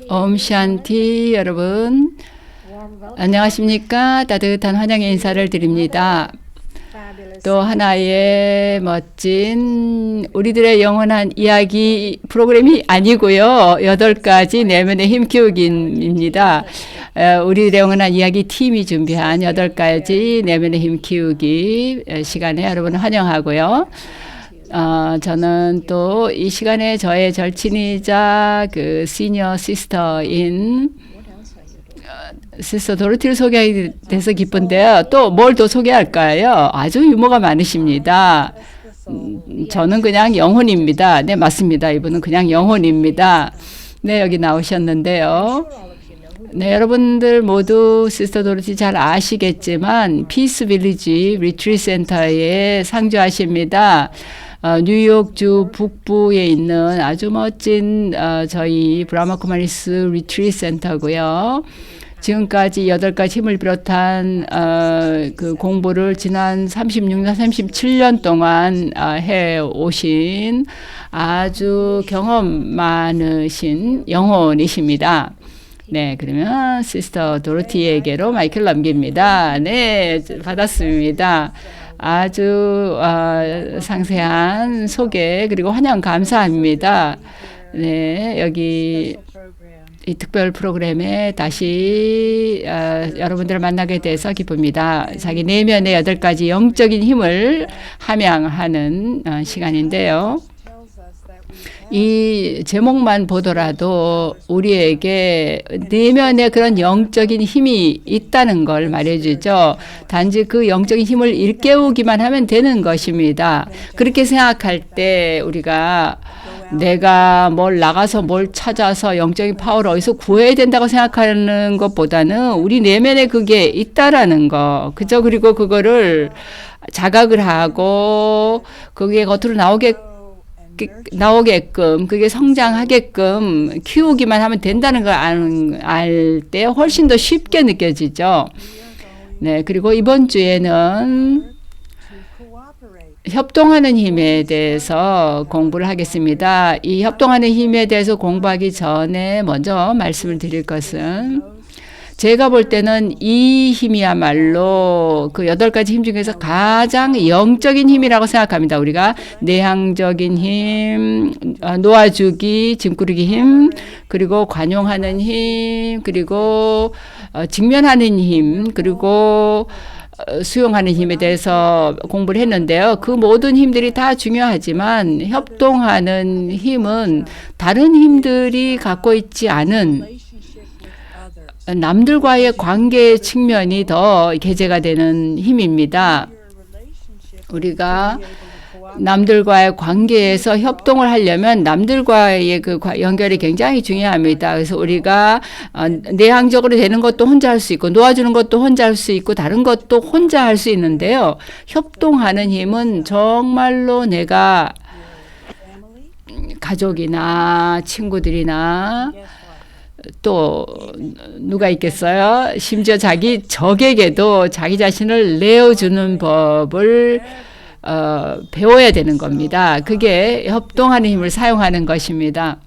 옴 샨티 여러분 안녕하십니까? 따뜻한 환영의 인사를 드립니다. 또 하나의 멋진 우리들의 영원한 이야기 프로그램이 아니고요. 8가지 내면의 힘 키우기입니다. 우리들의 영원한 이야기 팀이 준비한 8가지 내면의 힘 키우기 시간에 여러분을 환영하고요. 저는 또 이 시간에 저의 절친이자 그 시니어 시스터인 시스터 도로티를 소개하게 돼서 기쁜데요. 또 뭘 더 소개할까요? 아주 유머가 많으십니다. 저는 그냥 영혼입니다. 네, 맞습니다. 이분은 그냥 영혼입니다. 네, 여기 나오셨는데요. 네, 여러분들 모두 시스터 도로티 잘 아시겠지만 피스 빌리지 리트리트 센터에 상주하십니다. 뉴욕주 북부에 있는 아주 멋진 저희 브라마 쿠마리스 리트리트 센터고요. 지금까지 8가지 힘을 비롯한 그 공부를 지난 36년, 37년 동안 해 오신 아주 경험 많으신 영혼이십니다. 네, 그러면 시스터 도로티에게로 마이크를 넘깁니다. 네, 받았습니다. 아주 상세한 소개 그리고 환영 감사합니다. 네, 여기 이 특별 프로그램에 다시 여러분들을 만나게 돼서 기쁩니다. 자기 내면의 8가지 영적인 힘을 함양하는 시간인데요. 이 제목만 보더라도 우리에게 내면에 그런 영적인 힘이 있다는 걸 말해주죠. 단지 그 영적인 힘을 일깨우기만 하면 되는 것입니다. 그렇게 생각할 때 우리가 내가 뭘 나가서 뭘 찾아서 영적인 파워를 어디서 구해야 된다고 생각하는 것보다는 우리 내면에 그게 있다라는 거. 그죠? 그리고 그거를 자각을 하고 그게 겉으로 나오게끔 그게 성장하게끔 키우기만 하면 된다는 걸 알 때 훨씬 더 쉽게 느껴지죠. 네, 그리고 이번 주에는 협동하는 힘에 대해서 공부를 하겠습니다. 이 협동하는 힘에 대해서 공부하기 전에 먼저 말씀을 드릴 것은 제가 볼 때는 이 힘이야말로 그 8가지 힘 중에서 가장 영적인 힘이라고 생각합니다. 우리가 내향적인 힘, 놓아주기, 짐꾸리기 힘, 그리고 관용하는 힘, 그리고 직면하는 힘, 그리고 수용하는 힘에 대해서 공부를 했는데요. 그 모든 힘들이 다 중요하지만 협동하는 힘은 다른 힘들이 갖고 있지 않은 남들과의 관계 측면이 더 개재가 되는 힘입니다. 우리가 남들과의 관계에서 협동을 하려면 남들과의 그 연결이 굉장히 중요합니다. 그래서 우리가 내향적으로 되는 것도 혼자 할 수 있고 놓아주는 것도 혼자 할 수 있고 다른 것도 혼자 할 수 있는데요. 협동하는 힘은 정말로 내가 가족이나 친구들이나 또 누가 있겠어요? 심지어 자기 적에게도 자기 자신을 내어주는 법을 배워야 되는 겁니다. 그게 협동하는 힘을 사용하는 것입니다.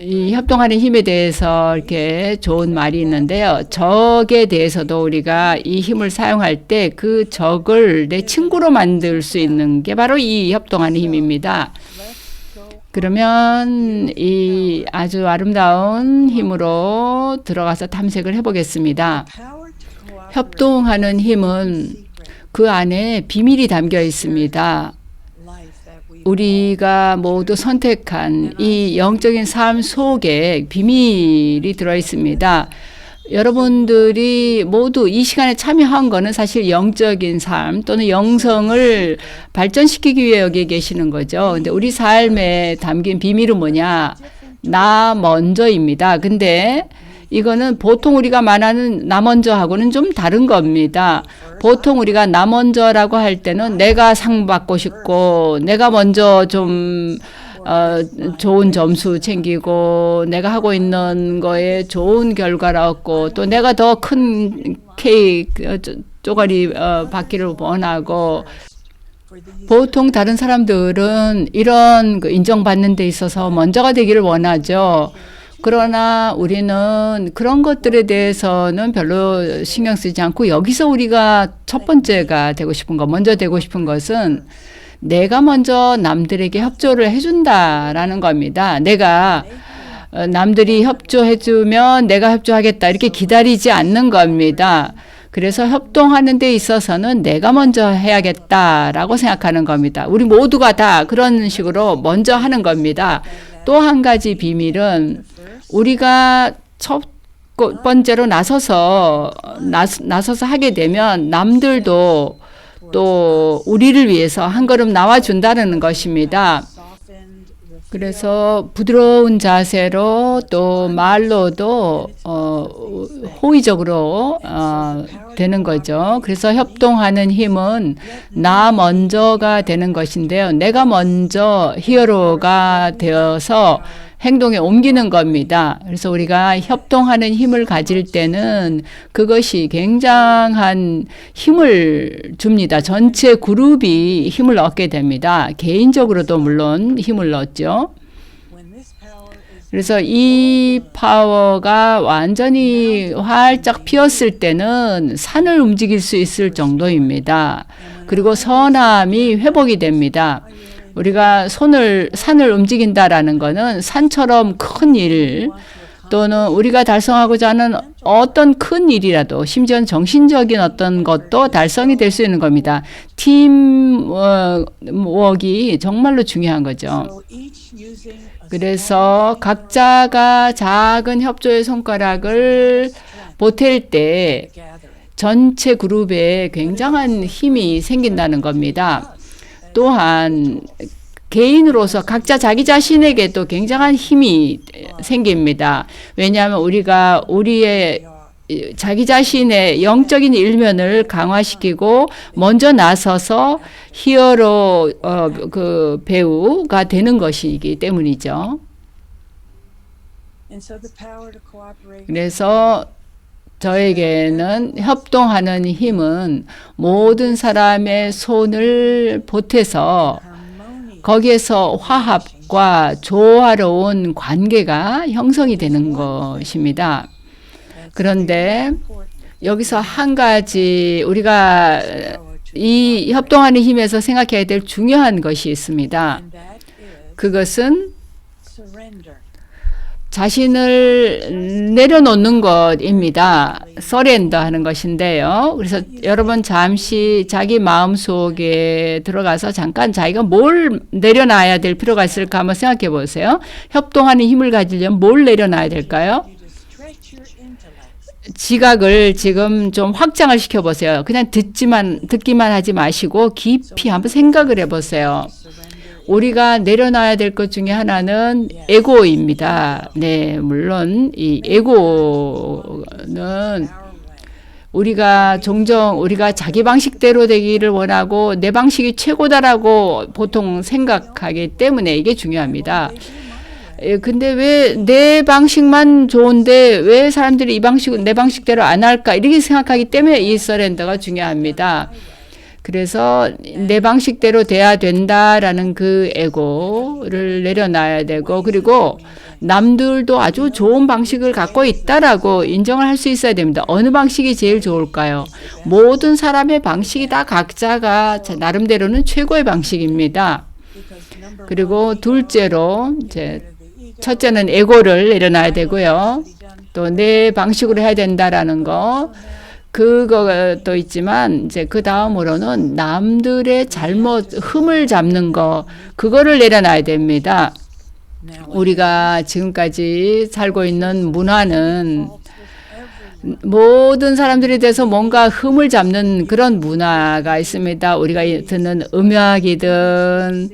이 협동하는 힘에 대해서 이렇게 좋은 말이 있는데요. 적에 대해서도 우리가 이 힘을 사용할 때 그 적을 내 친구로 만들 수 있는 게 바로 이 협동하는 힘입니다. 그러면 이 아주 아름다운 힘으로 들어가서 탐색을 해보겠습니다. 협동하는 힘은 그 안에 비밀이 담겨 있습니다. 우리가 모두 선택한 이 영적인 삶 속에 비밀이 들어 있습니다. 여러분들이 모두 이 시간에 참여한 거는 사실 영적인 삶 또는 영성을 발전시키기 위해 여기 계시는 거죠. 근데 우리 삶에 담긴 비밀은 뭐냐? 나 먼저입니다. 근데 이거는 보통 우리가 말하는 나 먼저하고는 좀 다른 겁니다. 보통 우리가 나 먼저라고 할 때는 내가 상 받고 싶고 내가 먼저 좀 좋은 점수 챙기고 내가 하고 있는 거에 좋은 결과를 얻고 또 내가 더 큰 케이크 쪼가리 받기를 원하고 보통 다른 사람들은 이런 인정받는 데 있어서 먼저가 되기를 원하죠. 그러나 우리는 그런 것들에 대해서는 별로 신경 쓰지 않고 여기서 우리가 첫 번째가 되고 싶은 것, 먼저 되고 싶은 것은 내가 먼저 남들에게 협조를 해준다라는 겁니다. 내가 남들이 협조해주면 내가 협조하겠다 이렇게 기다리지 않는 겁니다. 그래서 협동하는 데 있어서는 내가 먼저 해야겠다라고 생각하는 겁니다. 우리 모두가 다 그런 식으로 먼저 하는 겁니다. 또 한 가지 비밀은 우리가 첫 번째로 나서서 하게 되면 남들도 또 우리를 위해서 한 걸음 나와준다는 것입니다. 그래서 부드러운 자세로 또 말로도 호의적으로 되는 거죠. 그래서 협동하는 힘은 나 먼저가 되는 것인데요. 내가 먼저 히어로가 되어서 행동에 옮기는 겁니다. 그래서 우리가 협동하는 힘을 가질 때는 그것이 굉장한 힘을 줍니다. 전체 그룹이 힘을 얻게 됩니다. 개인적으로도 물론 힘을 얻죠. 그래서 이 파워가 완전히 활짝 피었을 때는 산을 움직일 수 있을 정도입니다. 그리고 선함이 회복이 됩니다. 우리가 산을 움직인다라는 것은 산처럼 큰 일 또는 우리가 달성하고자 하는 어떤 큰 일이라도 심지어는 정신적인 어떤 것도 달성이 될 수 있는 겁니다. 팀워크가 정말로 중요한 거죠. 그래서 각자가 작은 협조의 손가락을 보탤 때 전체 그룹에 굉장한 힘이 생긴다는 겁니다. 또한 개인으로서 각자 자기 자신에게도 굉장한 힘이 생깁니다. 왜냐하면 우리가 우리의 자기 자신의 영적인 일면을 강화시키고 먼저 나서서 히어로 그 배우가 되는 것이기 때문이죠. 그래서 저에게는 협동하는 힘은 모든 사람의 손을 보태서 거기에서 화합과 조화로운 관계가 형성이 되는 것입니다. 그런데 여기서 한 가지 우리가 이 협동하는 힘에서 생각해야 될 중요한 것이 있습니다. 그것은 자신을 내려놓는 것입니다. 서렌더 하는 것인데요. 그래서 여러분 잠시 자기 마음속에 들어가서 잠깐 자기가 뭘 내려놔야 될 필요가 있을까 한번 생각해 보세요. 협동하는 힘을 가지려면 뭘 내려놔야 될까요? 지각을 지금 좀 확장을 시켜보세요. 그냥 듣기만 하지 마시고 깊이 한번 생각을 해보세요. 우리가 내려놔야 될 것 중에 하나는 에고입니다. 네, 물론 이 에고는 우리가 종종 우리가 자기 방식대로 되기를 원하고 내 방식이 최고다라고 보통 생각하기 때문에 이게 중요합니다. 근데 왜 내 방식만 좋은데 왜 사람들이 이 방식은 내 방식대로 안 할까 이렇게 생각하기 때문에 이 서렌더가 중요합니다. 그래서 내 방식대로 돼야 된다라는 그 에고를 내려놔야 되고 그리고 남들도 아주 좋은 방식을 갖고 있다라고 인정을 할 수 있어야 됩니다. 어느 방식이 제일 좋을까요? 모든 사람의 방식이 다 각자가 나름대로는 최고의 방식입니다. 그리고 둘째로 이제 첫째는 에고를 내려놔야 되고요. 또 내 방식으로 해야 된다라는 거. 그것도 있지만 이제 그 다음으로는 남들의 흠을 잡는 거 그거를 내려놔야 됩니다. 우리가 지금까지 살고 있는 문화는 모든 사람들에 대해서 뭔가 흠을 잡는 그런 문화가 있습니다. 우리가 듣는 음악이든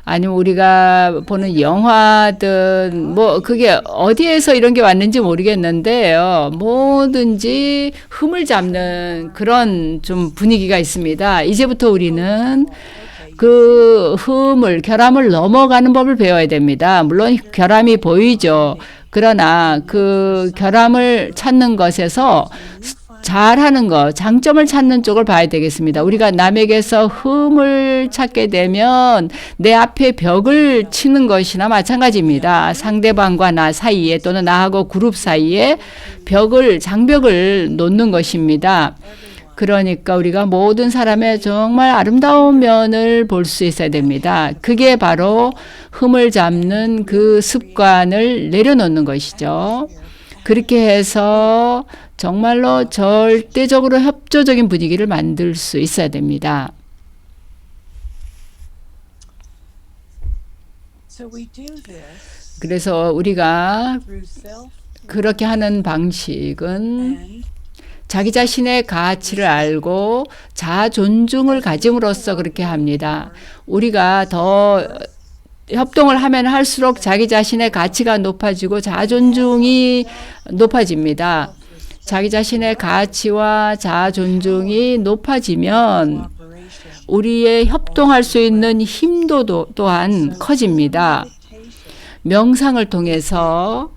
아니면 우리가 보는 영화든 뭐 그게 어디에서 이런 게 왔는지 모르겠는데요. 뭐든지 흠을 잡는 그런 좀 분위기가 있습니다. 이제부터 우리는 그 결함을 넘어가는 법을 배워야 됩니다. 물론 결함이 보이죠. 그러나 그 결함을 찾는 것에서 잘하는 거, 장점을 찾는 쪽을 봐야 되겠습니다. 우리가 남에게서 흠을 찾게 되면 내 앞에 벽을 치는 것이나 마찬가지입니다. 상대방과 나 사이에 또는 나하고 그룹 사이에 장벽을 놓는 것입니다. 그러니까 우리가 모든 사람의 정말 아름다운 면을 볼 수 있어야 됩니다. 그게 바로 흠을 잡는 그 습관을 내려놓는 것이죠. 그렇게 해서 정말로 절대적으로 협조적인 분위기를 만들 수 있어야 됩니다. 그래서 우리가 그렇게 하는 방식은 자기 자신의 가치를 알고 자아 존중을 가짐으로써 그렇게 합니다. 우리가 더 협동을 하면 할수록 자기 자신의 가치가 높아지고 자아 존중이 높아집니다. 자기 자신의 가치와 자아 존중이 높아지면 우리의 협동할 수 있는 힘도 또한 커집니다. 명상을 통해서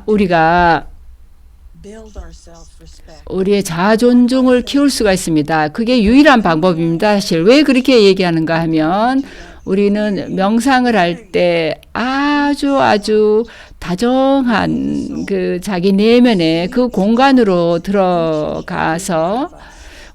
우리가 우리의 자아 존중을 키울 수가 있습니다. 그게 유일한 방법입니다. 사실 왜 그렇게 얘기하는가 하면 우리는 명상을 할 때 아주 다정한 그 자기 내면의 그 공간으로 들어가서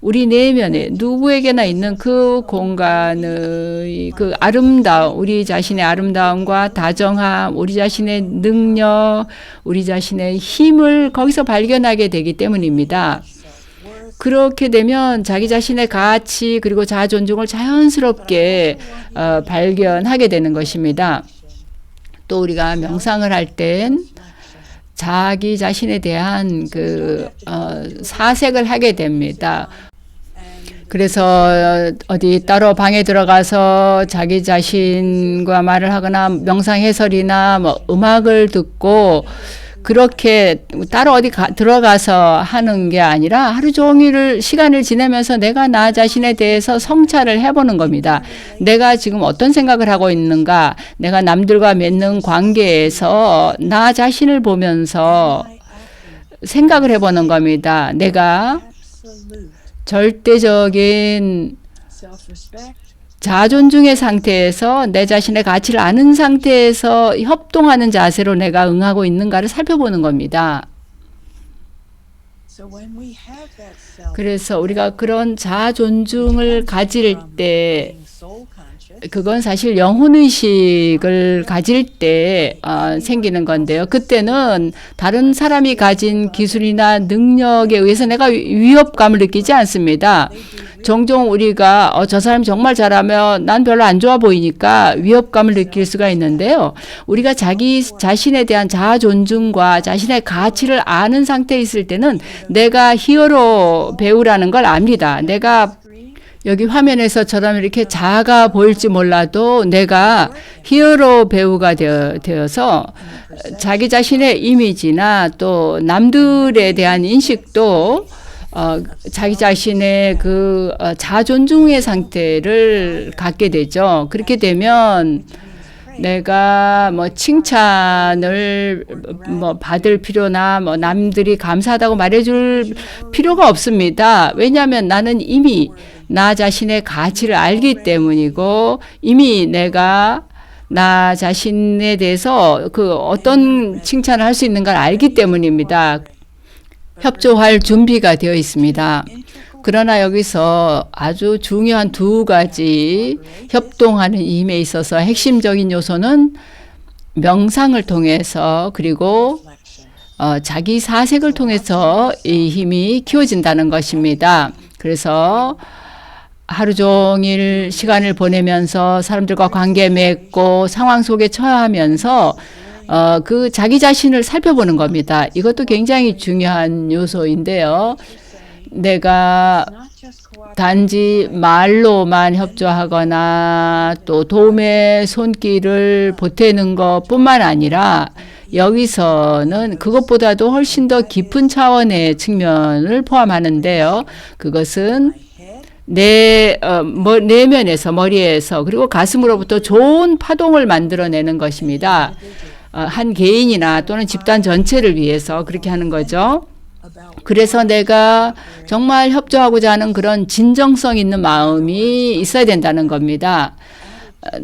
우리 내면에 누구에게나 있는 그 공간의 그 아름다움, 우리 자신의 아름다움과 다정함, 우리 자신의 능력, 우리 자신의 힘을 거기서 발견하게 되기 때문입니다. 그렇게 되면 자기 자신의 가치 그리고 자아 존중을 자연스럽게 발견하게 되는 것입니다. 또 우리가 명상을 할 땐 자기 자신에 대한 그 사색을 하게 됩니다. 그래서 어디 따로 방에 들어가서 자기 자신과 말을 하거나 명상 해설이나 뭐 음악을 듣고 그렇게 따로 어디 들어가서 하는 게 아니라 하루 종일 시간을 지내면서 내가 나 자신에 대해서 성찰을 해보는 겁니다. 내가 지금 어떤 생각을 하고 있는가, 내가 남들과 맺는 관계에서 나 자신을 보면서 생각을 해보는 겁니다. 내가 절대적인 자아 존중의 상태에서 내 자신의 가치를 아는 상태에서 협동하는 자세로 내가 응하고 있는가를 살펴보는 겁니다. 그래서 우리가 그런 자아 존중을 가질 때 그건 사실 영혼의식을 가질 때 생기는 건데요. 그때는 다른 사람이 가진 기술이나 능력에 의해서 내가 위협감을 느끼지 않습니다. 종종 우리가 저 사람이 정말 잘하면 난 별로 안 좋아 보이니까 위협감을 느낄 수가 있는데요. 우리가 자기 자신에 대한 자아 존중과 자신의 가치를 아는 상태에 있을 때는 내가 히어로 배우라는 걸 압니다. 내가 여기 화면에서처럼 이렇게 작아 보일지 몰라도 내가 히어로 배우가 되어서 자기 자신의 이미지나 또 남들에 대한 인식도 자기 자신의 그 자아 존중의 상태를 갖게 되죠. 그렇게 되면 내가 뭐 칭찬을 뭐 받을 필요나 뭐 남들이 감사하다고 말해줄 필요가 없습니다. 왜냐하면 나는 이미 나 자신의 가치를 알기 때문이고 이미 내가 나 자신에 대해서 그 어떤 칭찬을 할 수 있는 걸 알기 때문입니다. 협조할 준비가 되어 있습니다. 그러나 여기서 아주 중요한 두 가지 협동하는 힘에 있어서 핵심적인 요소는 명상을 통해서 그리고 자기 사색을 통해서 이 힘이 키워진다는 것입니다. 그래서 하루 종일 시간을 보내면서 사람들과 관계 맺고 상황 속에 처하면서 그 자기 자신을 살펴보는 겁니다. 이것도 굉장히 중요한 요소인데요. 내가 단지 말로만 협조하거나 또 도움의 손길을 보태는 것뿐만 아니라 여기서는 그것보다도 훨씬 더 깊은 차원의 측면을 포함하는데요. 그것은 내 내면에서 머리에서 그리고 가슴으로부터 좋은 파동을 만들어내는 것입니다. 한 개인이나 또는 집단 전체를 위해서 그렇게 하는 거죠. 그래서 내가 정말 협조하고자 하는 그런 진정성 있는 마음이 있어야 된다는 겁니다.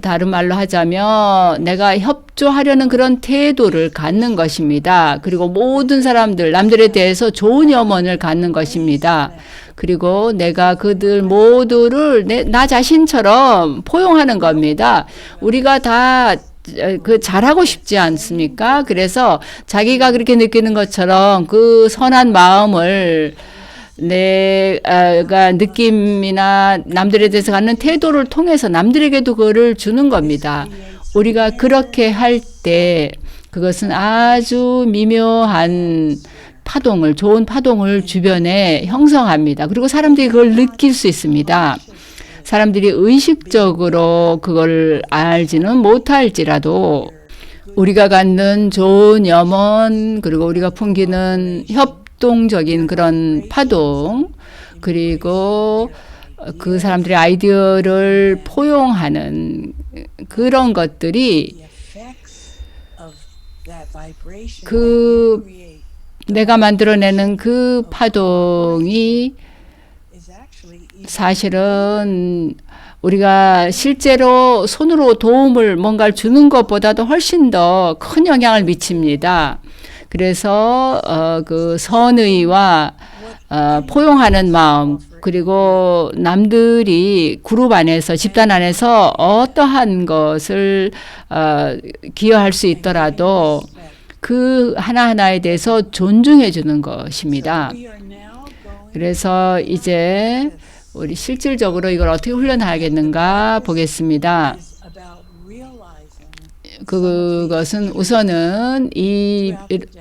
다른 말로 하자면 내가 협조하려는 그런 태도를 갖는 것입니다. 그리고 모든 사람들, 남들에 대해서 좋은 염원을 갖는 것입니다. 그리고 내가 그들 모두를 나 자신처럼 포용하는 겁니다. 우리가 다 잘하고 싶지 않습니까? 그래서 자기가 그렇게 느끼는 것처럼 그 선한 마음을 내가 느낌이나 남들에 대해서 갖는 태도를 통해서 남들에게도 그거를 주는 겁니다. 우리가 그렇게 할 때 그것은 아주 미묘한 파동을, 좋은 파동을 주변에 형성합니다. 그리고 사람들이 그걸 느낄 수 있습니다. 사람들이 의식적으로 그걸 알지는 못할지라도 우리가 갖는 좋은 염원, 그리고 우리가 풍기는 협동적인 그런 파동, 그리고 그 사람들의 아이디어를 포용하는 그런 것들이 내가 만들어내는 그 파동이 사실은 우리가 실제로 손으로 도움을 뭔가를 주는 것보다도 훨씬 더 큰 영향을 미칩니다. 그래서 그 선의와 포용하는 마음, 그리고 남들이 그룹 안에서, 집단 안에서 어떠한 것을 기여할 수 있더라도 그 하나하나에 대해서 존중해 주는 것입니다. 그래서 이제 우리 실질적으로 이걸 어떻게 훈련하겠는가 보겠습니다. 그것은 우선은 이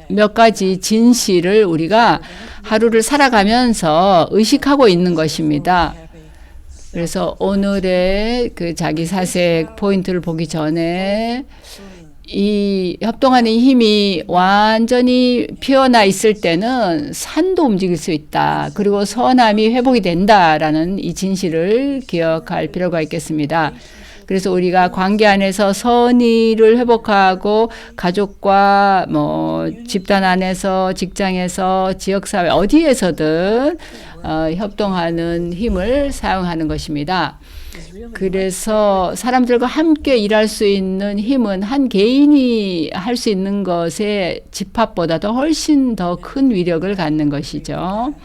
몇 가지 진실을 우리가 하루를 살아가면서 의식하고 있는 것입니다. 그래서 오늘의 그 자기 사색 포인트를 보기 전에 이 협동하는 힘이 완전히 피어나 있을 때는 산도 움직일 수 있다. 그리고 선함이 회복이 된다라는 이 진실을 기억할 필요가 있겠습니다. 그래서 우리가 관계 안에서 선의를 회복하고 가족과 집단 안에서, 직장에서, 지역사회 어디에서든 협동하는 힘을 사용하는 것입니다. 그래서 사람들과 함께 일할 수 있는 힘은 한 개인이 할 수 있는 것의 집합보다도 훨씬 더 큰 위력을 갖는 것이죠.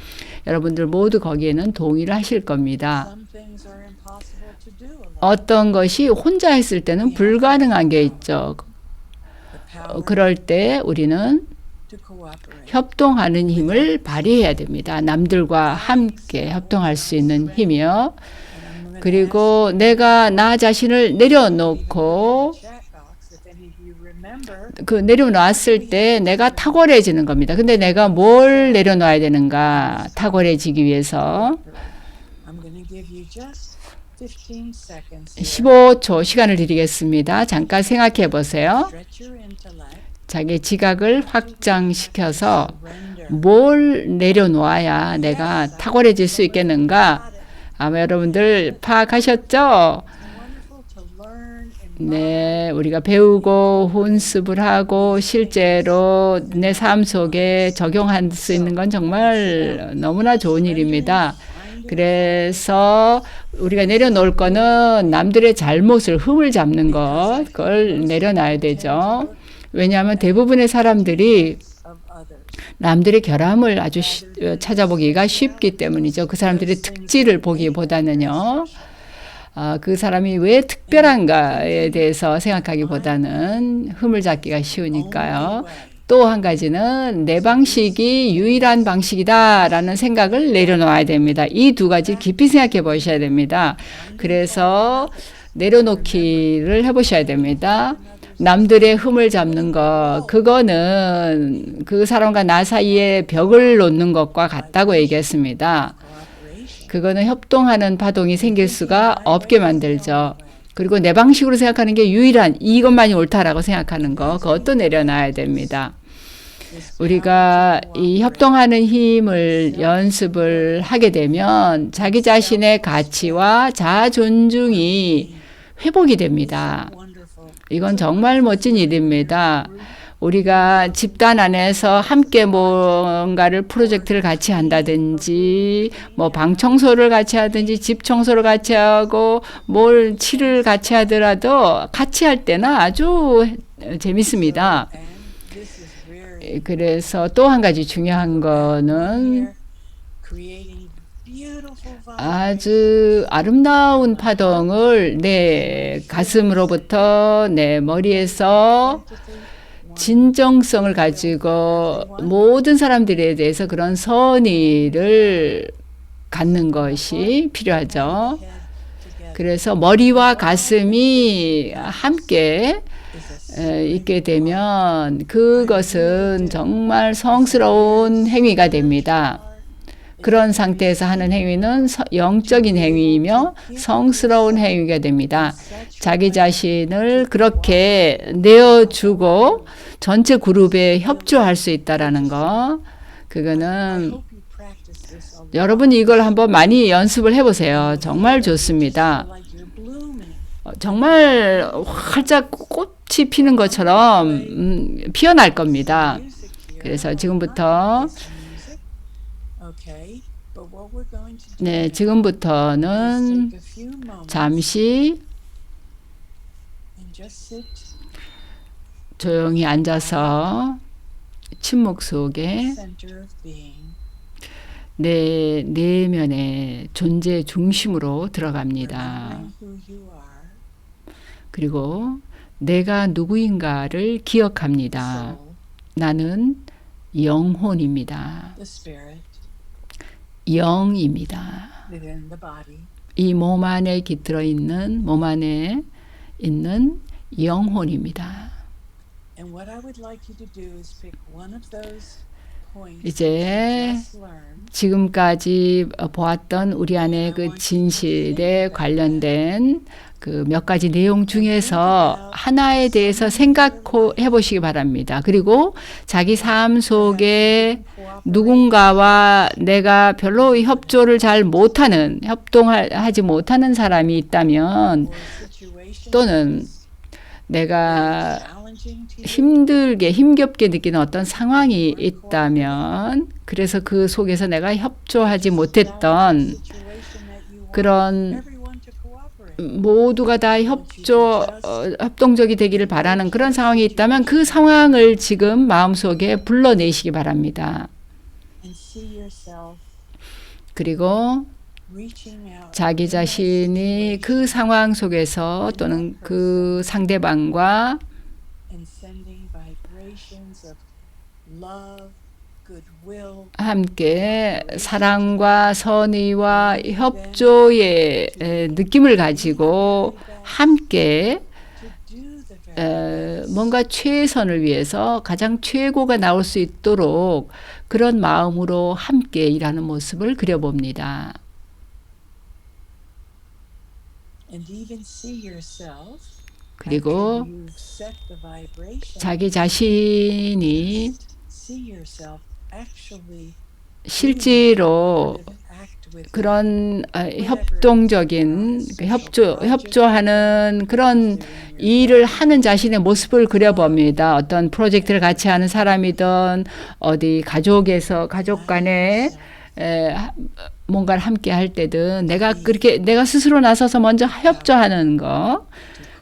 여러분들 모두 거기에는 동의를 하실 겁니다. 어떤 것이 혼자 했을 때는 불가능한 게 있죠. 그럴 때 우리는 협동하는 힘을 발휘해야 됩니다. 남들과 함께 협동할 수 있는 힘이요. 그리고 내가 나 자신을 내려놓고 내려놨을 때 내가 탁월해지는 겁니다. 근데 내가 뭘 내려놔야 되는가? 탁월해지기 위해서 15초 시간을 드리겠습니다. 잠깐 생각해 보세요. 자기 지각을 확장시켜서 뭘 내려놓아야 내가 탁월해질 수 있겠는가? 아마 여러분들 파악하셨죠? 네, 우리가 배우고 훈습을 하고 실제로 내 삶 속에 적용할 수 있는 건 정말 너무나 좋은 일입니다. 그래서 우리가 내려놓을 거는 남들의 잘못을 흠을 잡는 것, 그걸 내려놔야 되죠. 왜냐하면 대부분의 사람들이 남들의 결함을 아주 찾아보기가 쉽기 때문이죠. 그 사람들의 특질을 보기보다는요. 그 사람이 왜 특별한가에 대해서 생각하기보다는 흠을 잡기가 쉬우니까요. 또 한 가지는 내 방식이 유일한 방식이다라는 생각을 내려놓아야 됩니다. 이 두 가지 깊이 생각해 보셔야 됩니다. 그래서 내려놓기를 해보셔야 됩니다. 남들의 흠을 잡는 것, 그거는 그 사람과 나 사이에 벽을 놓는 것과 같다고 얘기했습니다. 그거는 협동하는 파동이 생길 수가 없게 만들죠. 그리고 내 방식으로 생각하는 게 유일한 이것만이 옳다라고 생각하는 거, 그것도 내려놔야 됩니다. 우리가 이 협동하는 힘을 연습을 하게 되면 자기 자신의 가치와 자아 존중이 회복이 됩니다. 이건 정말 멋진 일입니다. 우리가 집단 안에서 함께 뭔가를 프로젝트를 같이 한다든지 뭐 방 청소를 같이 하든지 집 청소를 같이 하고 뭘 칠을 같이 하더라도 같이 할 때는 아주 재밌습니다. 그래서 또 한 가지 중요한 거는 아주 아름다운 파동을 내 가슴으로부터 내 머리에서 진정성을 가지고 모든 사람들에 대해서 그런 선의를 갖는 것이 필요하죠. 그래서 머리와 가슴이 함께 있게 되면 그것은 정말 성스러운 행위가 됩니다. 그런 상태에서 하는 행위는 영적인 행위이며 성스러운 행위가 됩니다. 자기 자신을 그렇게 내어주고 전체 그룹에 협조할 수 있다라는 거, 그거는 여러분 이걸 한번 많이 연습을 해보세요. 정말 좋습니다. 정말 활짝 꽃이 피는 것처럼 피어날 겁니다. 그래서 지금부터 네, 지금부터는 잠시 조용히 앉아서 침묵 속에 내 내면의 존재 중심으로 들어갑니다. 그리고 내가 누구인가를 기억합니다. 나는 영혼입니다. 영입니다. 이 몸 안에 깃들어 있는 몸 안에 있는 영혼입니다. 이제 지금까지 보았던 우리 안에 그 진실에 관련된 그 몇 가지 내용 중에서 하나에 대해서 생각해 보시기 바랍니다. 그리고 자기 삶 속에 누군가와 내가 별로 협조를 잘 못하는, 협동하지 못하는 사람이 있다면, 또는 내가 힘겹게 느끼는 어떤 상황이 있다면, 그래서 그 속에서 내가 협조하지 못했던 그런 모두가 다 협동적이 되기를 바라는 그런 상황이 있다면 그 상황을 지금 마음속에 불러내시기 바랍니다. 그리고 자기 자신이 그 상황 속에서 또는 그 상대방과 함께 사랑과 선의와 협조의 느낌을 가지고 함께 뭔가 최선을 위해서 가장 최고가 나올 수 있도록 그런 마음으로 함께 일하는 모습을 그려봅니다. 그리고 자기 자신이 실제로 그런 협동적인 협조하는 그런 일을 하는 자신의 모습을 그려봅니다. 어떤 프로젝트를 같이 하는 사람이든 어디 가족 간에 뭔가를 함께 할 때든 내가 스스로 나서서 먼저 협조하는 거.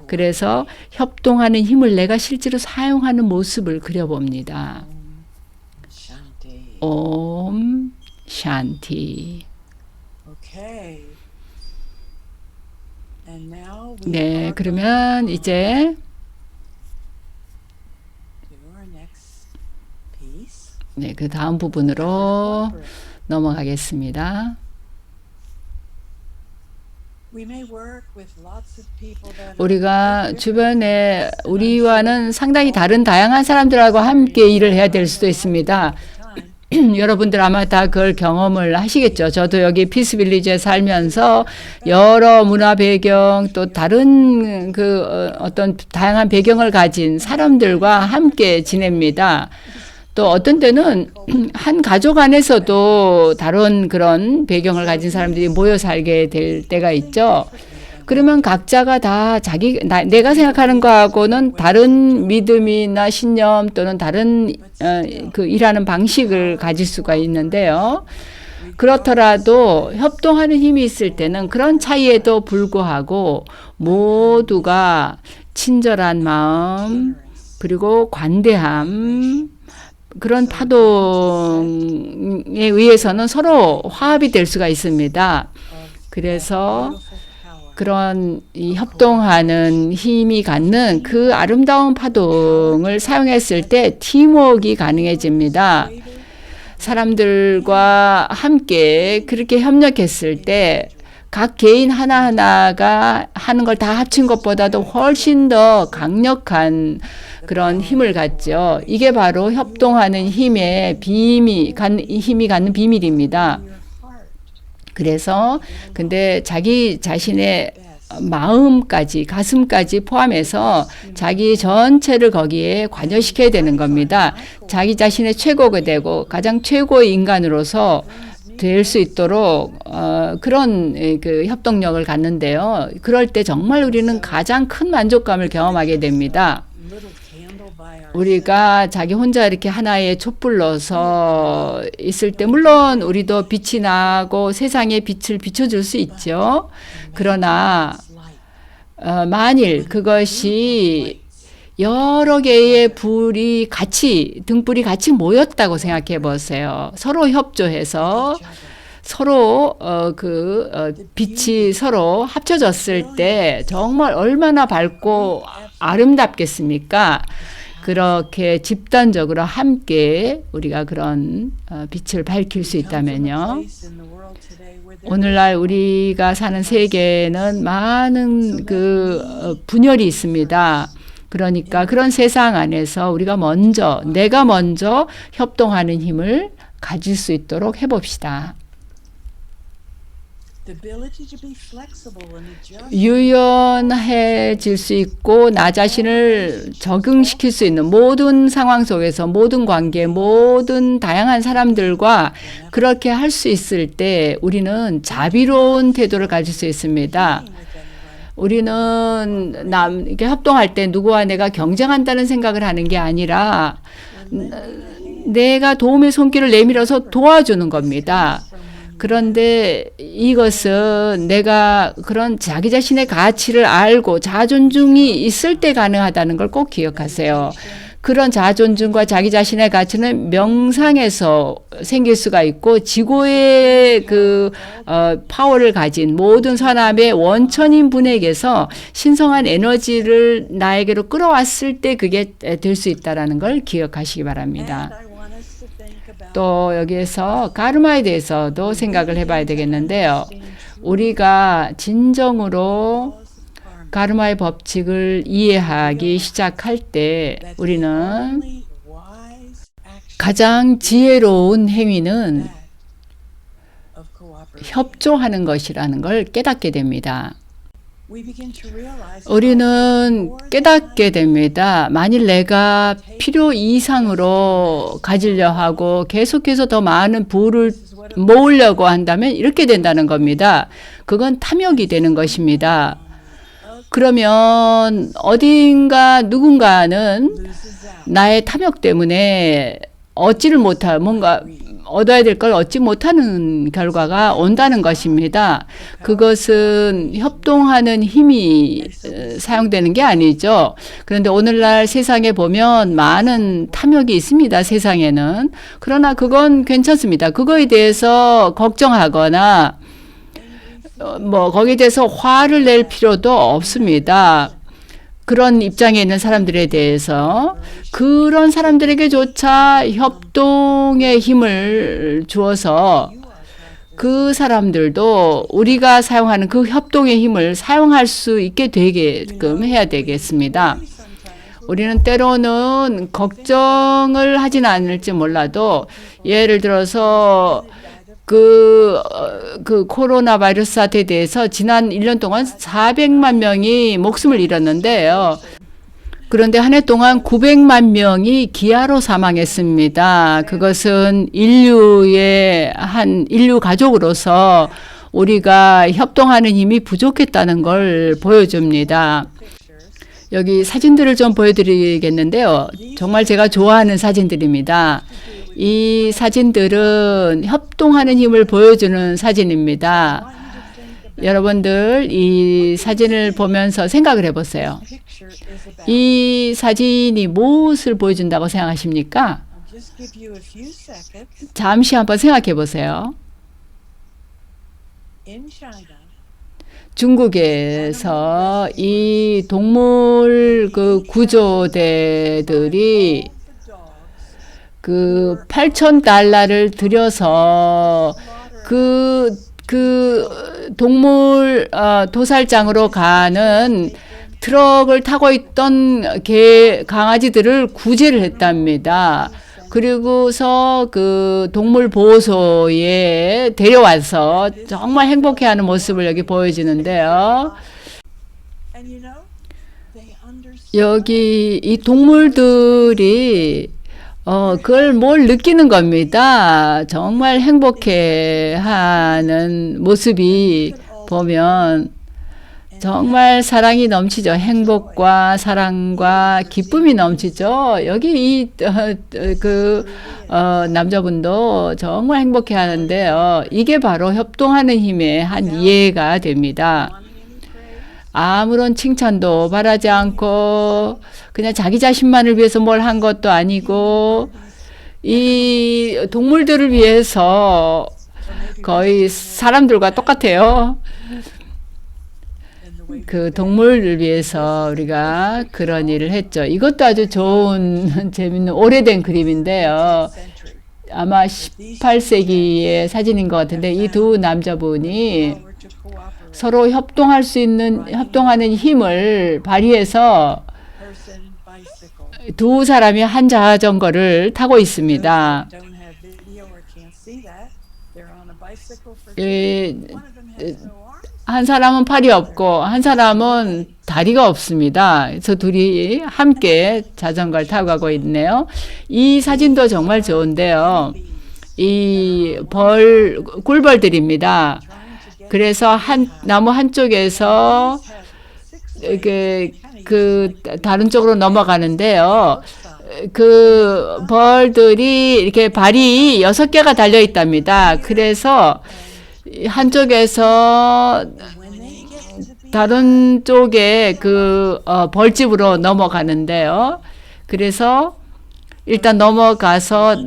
그래서 협동하는 힘을 내가 실제로 사용하는 모습을 그려봅니다. 옴 샨티. 네, 그러면 이제 네, 그 다음 부분으로 넘어가겠습니다. 우리가 주변에 우리와는 상당히 다른 다양한 사람들하고 함께 일을 해야 될 수도 있습니다. 여러분들 아마 다 그걸 경험을 하시겠죠. 저도 여기 피스빌리지에 살면서 여러 문화 배경 또 다른 어떤 다양한 배경을 가진 사람들과 함께 지냅니다. 또 어떤 때는 한 가족 안에서도 다른 그런 배경을 가진 사람들이 모여 살게 될 때가 있죠. 그러면 각자가 다 내가 생각하는 거하고는 다른 믿음이나 신념 또는 다른 그 일하는 방식을 가질 수가 있는데요. 그렇더라도 협동하는 힘이 있을 때는 그런 차이에도 불구하고 모두가 친절한 마음 그리고 관대함 그런 파동에 의해서는 서로 화합이 될 수가 있습니다. 그래서 그런 이 협동하는 힘이 갖는 그 아름다운 파동을 사용했을 때 팀워크가 가능해집니다. 사람들과 함께 그렇게 협력했을 때 각 개인 하나하나가 하는 걸 다 합친 것보다도 훨씬 더 강력한 그런 힘을 갖죠. 이게 바로 협동하는 힘이 갖는 비밀입니다. 그래서 근데 자기 자신의 마음까지 가슴까지 포함해서 자기 전체를 거기에 관여시켜야 되는 겁니다. 자기 자신의 최고가 되고 가장 최고의 인간으로서 될 수 있도록 그런 그 협동력을 갖는데요. 그럴 때 정말 우리는 가장 큰 만족감을 경험하게 됩니다. 우리가 자기 혼자 이렇게 하나의 촛불로서 있을 때 물론 우리도 빛이 나고 세상에 빛을 비춰줄 수 있죠. 그러나 만일 그것이 여러 개의 등불이 같이 모였다고 생각해 보세요. 서로 협조해서 서로 빛이 서로 합쳐졌을 때 정말 얼마나 밝고 아름답겠습니까? 그렇게 집단적으로 함께 우리가 그런 빛을 밝힐 수 있다면요. 오늘날 우리가 사는 세계에는 많은 분열이 있습니다. 그러니까 그런 세상 안에서 내가 먼저 협동하는 힘을 가질 수 있도록 해봅시다. 유연해질 수 있고 나 자신을 적응시킬 수 있는 모든 상황 속에서 모든 관계, 모든 다양한 사람들과 그렇게 할 수 있을 때 우리는 자비로운 태도를 가질 수 있습니다. 우리는 이렇게 협동할 때 누구와 내가 경쟁한다는 생각을 하는 게 아니라 내가 도움의 손길을 내밀어서 도와주는 겁니다. 그런데 이것은 내가 그런 자기 자신의 가치를 알고 자존중이 있을 때 가능하다는 걸 꼭 기억하세요. 그런 자존중과 자기 자신의 가치는 명상에서 생길 수가 있고 지고의 파워를 가진 모든 사람의 원천인 분에게서 신성한 에너지를 나에게로 끌어왔을 때 그게 될 수 있다는 걸 기억하시기 바랍니다. 또 여기에서 가르마에 대해서도 생각을 해봐야 되겠는데요. 우리가 진정으로 가르마의 법칙을 이해하기 시작할 때 우리는 가장 지혜로운 행위는 협조하는 것이라는 걸 깨닫게 됩니다. 우리는 깨닫게 됩니다. 만일 내가 필요 이상으로 가지려 하고 계속해서 더 많은 부를 모으려고 한다면 이렇게 된다는 겁니다. 그건 탐욕이 되는 것입니다. 그러면 어딘가 누군가는 나의 탐욕 때문에 뭔가 얻어야 될 걸 얻지 못하는 결과가 온다는 것입니다. 그것은 협동하는 힘이 사용되는 게 아니죠. 그런데 오늘날 세상에 보면 많은 탐욕이 있습니다. 세상에는. 그러나 그건 괜찮습니다. 그거에 대해서 걱정하거나 거기에 대해서 화를 낼 필요도 없습니다. 그런 입장에 있는 사람들에 대해서 그런 사람들에게조차 협동의 힘을 주어서 그 사람들도 우리가 사용하는 그 협동의 힘을 사용할 수 있게 되게끔 해야 되겠습니다. 우리는 때로는 걱정을 하진 않을지 몰라도 예를 들어서 그 코로나 바이러스 사태에 대해서 지난 1년 동안 400만 명이 목숨을 잃었는데요. 그런데 한 해 동안 900만 명이 기아로 사망했습니다. 그것은 인류 가족으로서 우리가 협동하는 힘이 부족했다는 걸 보여줍니다. 여기 사진들을 좀 보여드리겠는데요. 정말 제가 좋아하는 사진들입니다. 이 사진들은 협동하는 힘을 보여주는 사진입니다. 여러분들 이 사진을 보면서 생각을 해보세요. 이 사진이 무엇을 보여준다고 생각하십니까? 잠시 한번 생각해 보세요. 중국에서 이 동물 그 구조대들이 그 8,000달러를 들여서 그 동물 도살장으로 가는 트럭을 타고 있던 강아지들을 구제를 했답니다. 그리고서 그 동물 보호소에 데려와서 정말 행복해하는 모습을 여기 보여지는데요. 여기 이 동물들이 그걸 뭘 느끼는 겁니다. 정말 행복해하는 모습이 보면 정말 사랑이 넘치죠. 행복과 사랑과 기쁨이 넘치죠. 여기 이 남자분도 정말 행복해 하는데요. 이게 바로 협동하는 힘의 한 이해가 됩니다. 아무런 칭찬도 바라지 않고 그냥 자기 자신만을 위해서 뭘 한 것도 아니고 이 동물들을 위해서 거의 사람들과 똑같아요. 그 동물을 위해서 우리가 그런 일을 했죠. 이것도 아주 좋은 재밌는 오래된 그림인데요. 아마 18세기의 사진인 것 같은데 이 두 남자분이 서로 협동할 수 있는 협동하는 힘을 발휘해서 두 사람이 한 자전거를 타고 있습니다. 한 사람은 팔이 없고 한 사람은 다리가 없습니다. 그래서 둘이 함께 자전거를 타고 가고 있네요. 이 사진도 정말 좋은데요. 이 꿀벌들입니다. 그래서 나무 한쪽에서 다른 쪽으로 넘어가는데요. 그 벌들이 이렇게 발이 6개가 달려 있답니다. 그래서 한쪽에서 다른 쪽에 벌집으로 넘어가는데요. 그래서 일단 넘어가서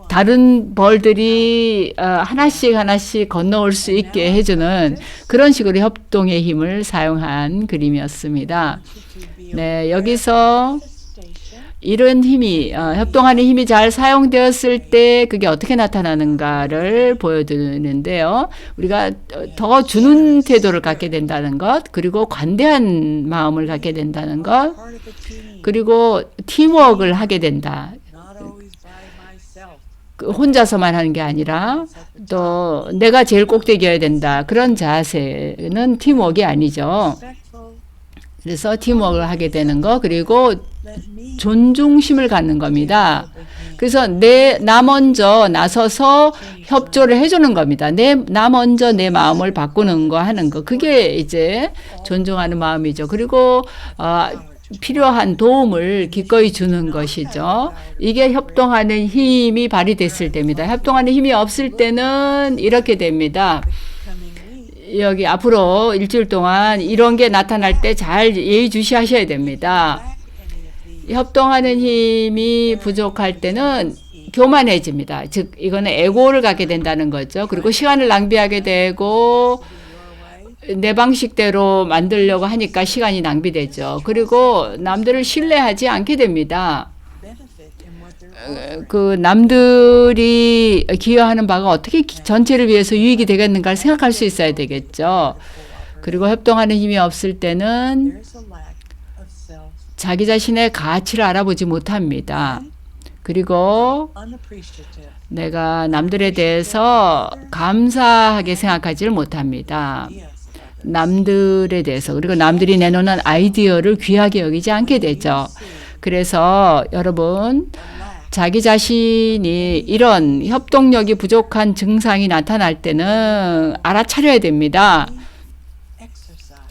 다른 벌들이 하나씩 건너올 수 있게 해주는 그런 식으로 협동의 힘을 사용한 그림이었습니다. 네, 여기서 이런 힘이 협동하는 힘이 잘 사용되었을 때 그게 어떻게 나타나는가를 보여드리는데요. 우리가 더 주는 태도를 갖게 된다는 것, 그리고 관대한 마음을 갖게 된다는 것, 그리고 팀워크를 하게 된다. 혼자서만 하는 게 아니라 또 내가 제일 꼭대기여야 된다. 그런 자세는 팀워크가 아니죠. 그래서 팀워크를 하게 되는 거, 그리고 존중심을 갖는 겁니다. 그래서 나 먼저 나서서 협조를 해주는 겁니다. 나 먼저 내 마음을 바꾸는 거 하는 거. 그게 이제 존중하는 마음이죠. 그리고 필요한 도움을 기꺼이 주는 것이죠. 이게 협동하는 힘이 발휘됐을 때입니다. 협동하는 힘이 없을 때는 이렇게 됩니다. 여기 앞으로 일주일 동안 이런 게 나타날 때 잘 예의주시하셔야 됩니다. 협동하는 힘이 부족할 때는 교만해집니다. 즉 이거는 에고를 갖게 된다는 거죠. 그리고 시간을 낭비하게 되고 내 방식대로 만들려고 하니까 시간이 낭비되죠. 그리고 남들을 신뢰하지 않게 됩니다. 그 남들이 기여하는 바가 어떻게 전체를 위해서 유익이 되겠는가를 생각할 수 있어야 되겠죠. 그리고 협동하는 힘이 없을 때는 자기 자신의 가치를 알아보지 못합니다. 그리고 내가 남들에 대해서 감사하게 생각하지를 못합니다. 남들에 대해서, 그리고 남들이 내놓는 아이디어를 귀하게 여기지 않게 되죠. 그래서 여러분 자기 자신이 이런 협동력이 부족한 증상이 나타날 때는 알아차려야 됩니다.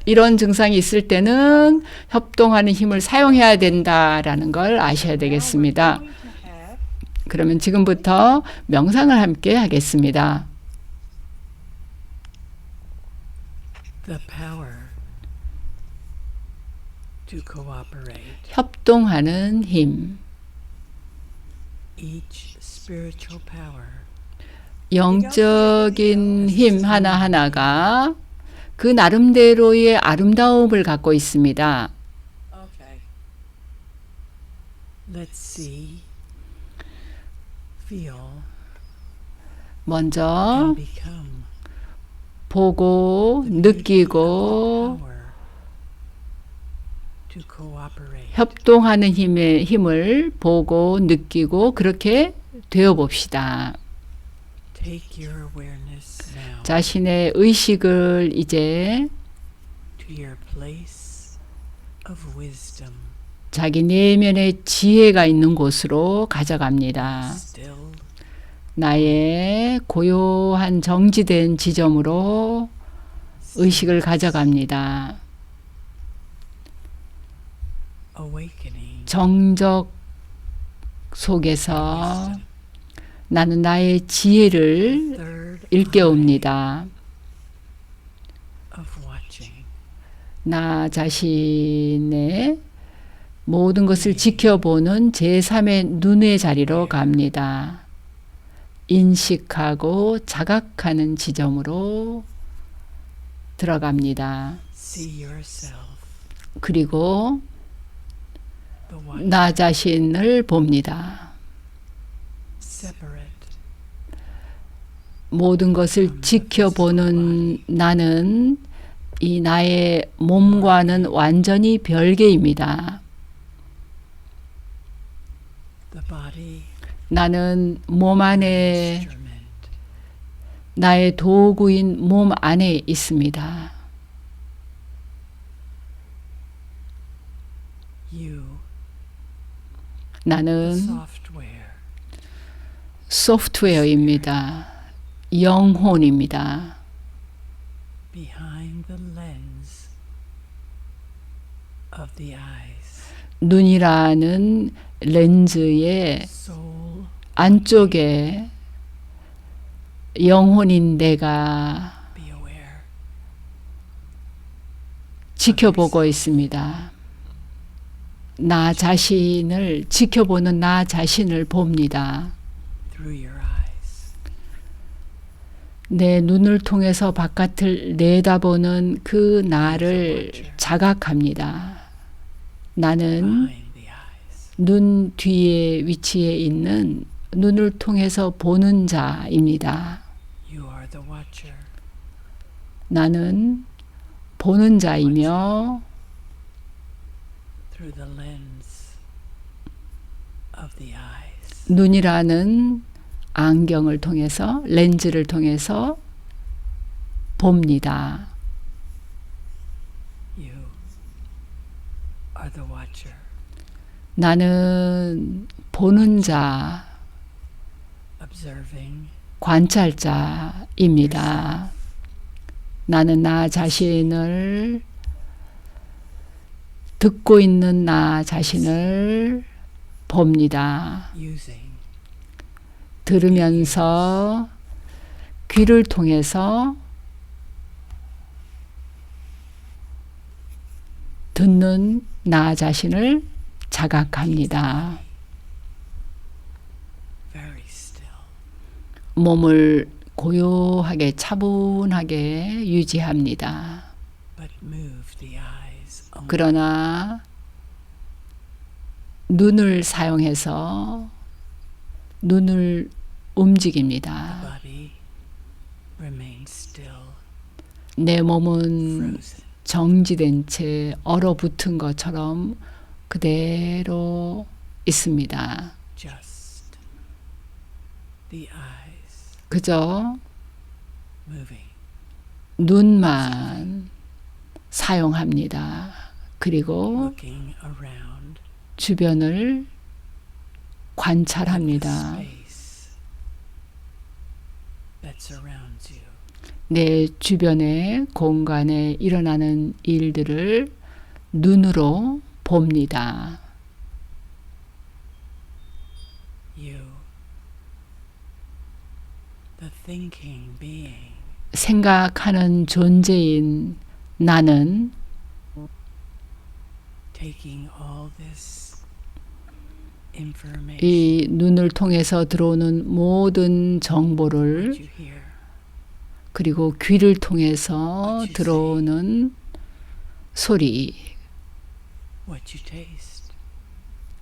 이런 증상이 있을 때는 협동하는 힘을 사용해야 된다라는 걸 아셔야 되겠습니다. 그러면 지금부터 명상을 함께 하겠습니다. The power to cooperate. 협동하는 힘. Each spiritual power 영적인 힘 하나하나가 그 나름대로의 아름다움을 갖고 있습니다. let's see, feel, 먼저 and become 보고 느끼고 power to cooperate. 협동하는 힘을 보고 느끼고 그렇게 되어 봅시다. Take your awareness now 자신의 의식을 이제 to your place of wisdom. 자기 내면의 지혜가 있는 곳으로 가져갑니다. Still 나의 고요한 정지된 지점으로 의식을 가져갑니다. awakening 정적 속에서 wisdom. 나는 나의 지혜를 Third 일깨웁니다. eye of watching. 나 자신의 모든 것을 지켜보는 제3의 눈의 자리로 갑니다. 인식하고 자각하는 지점으로 들어갑니다. See yourself, 그리고 the watcher, 나 자신을 봅니다. separate 모든 것을 지켜보는 나는 이 나의 몸과는 완전히 별개입니다. the body 나는 몸 안에 instrument. 나의 도구인 몸 안에 있습니다. You, 나는 software, 소프트웨어입니다. 영혼입니다. behind the lens of the eyes. 눈이라는 렌즈의 Soul, 안쪽에 영혼인 내가 be aware. 지켜보고 있습니다. 나 자신을 지켜보는 나 자신을 봅니다. Through your eyes. 내 눈을 통해서 바깥을 내다보는 그 나를 자각합니다. 나는 Behind the eyes. 눈 뒤에 위치해 있는 눈을 통해서 보는 자입니다. You are the watcher. 나는 보는 자이며 Through the lens of the eyes. 눈이라는 안경을 통해서 렌즈를 통해서 봅니다. You are the watcher. 나는 보는 자, Observing 관찰자입니다. 나는 나 자신을 듣고 있는 나 자신을 봅니다. using 들으면서 귀를 통해서 듣는 나 자신을 자각합니다. very still. 몸을 고요하게 차분하게 유지합니다. But move the eyes only. 그러나 눈을 사용해서 눈을 움직입니다. Body remains still. 내 몸은 Frozen. 정지된 채 얼어붙은 것처럼 그대로 있습니다. Just the eyes 그저 moving. 눈만 사용합니다. 그리고 Looking around. 주변을 관찰합니다. space that surrounds you. 내 주변의 공간에 일어나는 일들을 눈으로 봅니다. You, the thinking being, 생각하는 존재인 나는 taking all this information 이 눈을 통해서 들어오는 모든 정보를 that you hear, 그리고 귀를 통해서 들어오는 소리 what you taste,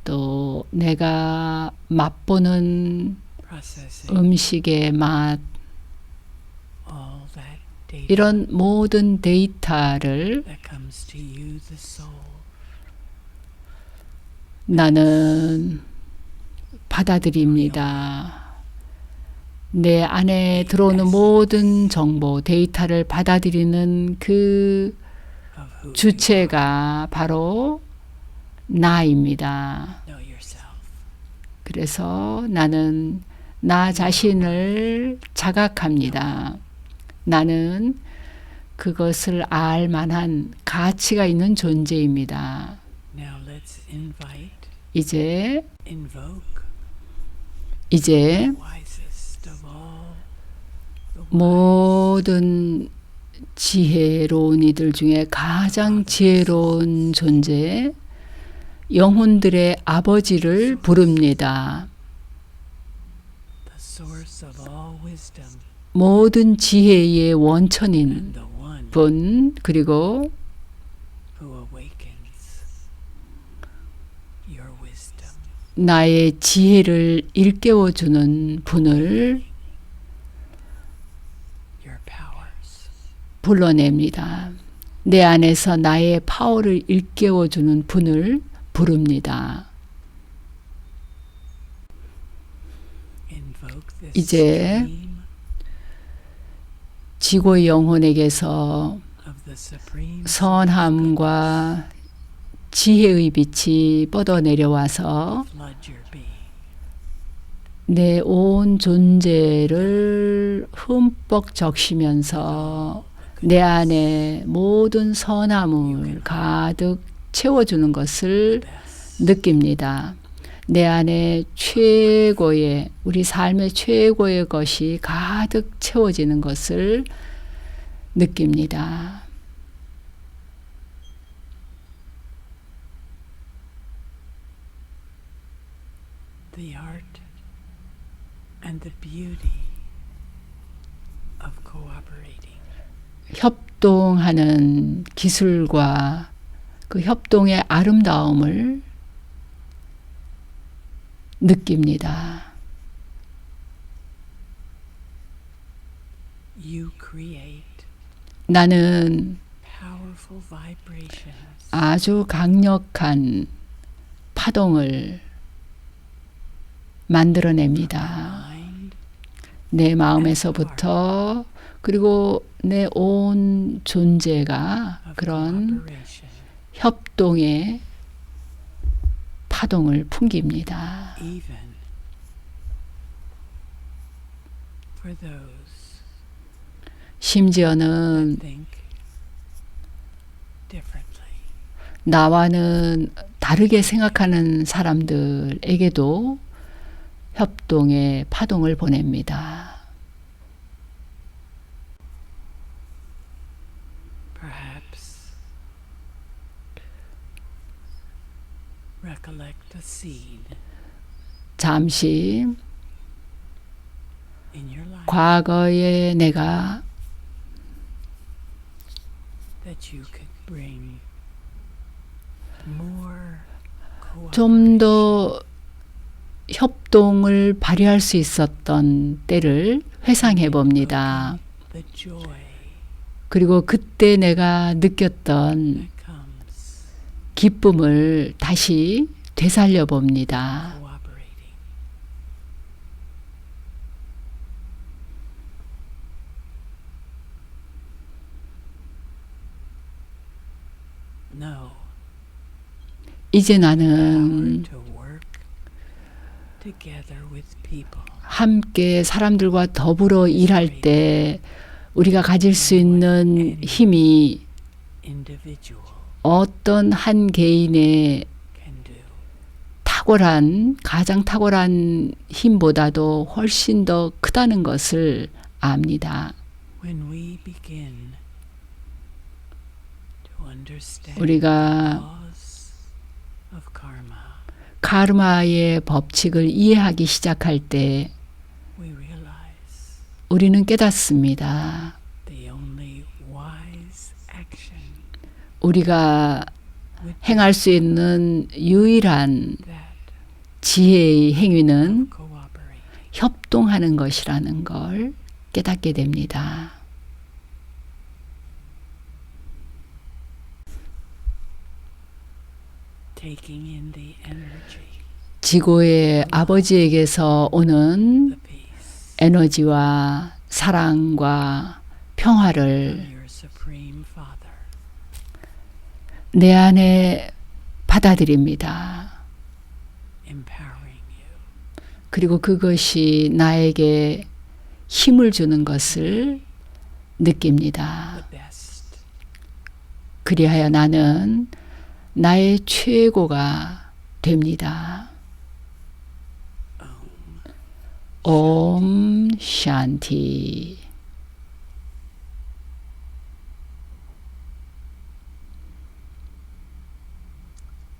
또 내가 맛보는 processing 음식의 맛 all that data 이런 모든 데이터를 that comes to you, the soul, 나는 받아들입니다. 내 안에 들어오는 모든 정보, 데이터를 받아들이는 그 of who 주체가 바로 나입니다. you know yourself. 그래서 나는 나 자신을 자각합니다. 나는 그것을 알 만한 가치가 있는 존재입니다. Now let's invoke 이제 wisest of all the 모든 지혜로운 이들 중에 가장 지혜로운 존재, 영혼들의 아버지를 부릅니다. the source of all wisdom 모든 지혜의 원천인 and the one 분, 그리고 who awakens your wisdom. 나의 지혜를 일깨워주는 분을 Your powers. 불러냅니다. 내 안에서 나의 파워를 일깨워주는 분을 부릅니다. Invoke this 이제 stream 지고의 영혼에게서 of the supreme 선함과 지혜의 빛이 뻗어 내려와서 flood your being. 내 온 존재를 흠뻑 적시면서 내 안에 모든 선함을 가득 채워주는 것을 Best. 느낍니다. 내 안에 최고의, 우리 삶의 최고의 것이 가득 채워지는 것을 느낍니다. The art and the beauty of cooperating. 협동하는 기술과 그 협동의 아름다움을 느낍니다. You create 나는 powerful vibrations 아주 강력한 파동을 만들어냅니다. mind 내 마음에서부터 그리고 내 온 존재가 of 그런 cooperation. 협동의 파동을 풍깁니다. Even for those 심지어는 think differently. 나와는 다르게 생각하는 사람들에게도 협동의 파동을 보냅니다. Perhaps recollect a seed 잠시 in your life 과거의 내가 that you could bring more 좀 더 협동을 발휘할 수 있었던 때를 회상해 봅니다. the joy 그리고 그때 내가 느꼈던 that comes 기쁨을 다시 되살려 봅니다. cooperating. No. 이제 Power 나는 to work together with people, 함께 사람들과 더불어 일할 때 우리가 가질 수 있는 힘이 individual 어떤 한 개인의 can do. 가장 탁월한 힘보다도 훨씬 더 크다는 것을 압니다. When we begin to understand 우리가 laws of karma, 카르마의 법칙을 이해하기 시작할 때 we realize 우리는 깨닫습니다. the only wise action 우리가 would 행할 수 있는 유일한 that 지혜의 행위는 cooperate. 협동하는 것이라는 걸 깨닫게 됩니다. Taking in the energy, 지고의 아버지에게서 오는 the peace 에너지와 사랑과 평화를 from your supreme Father, 내 안에 받아들입니다. empowering you 그리고 그것이 나에게 힘을 주는 것을 느낍니다. the best. 그리하여 나는 나의 최고가 됩니다. 옴 샨티.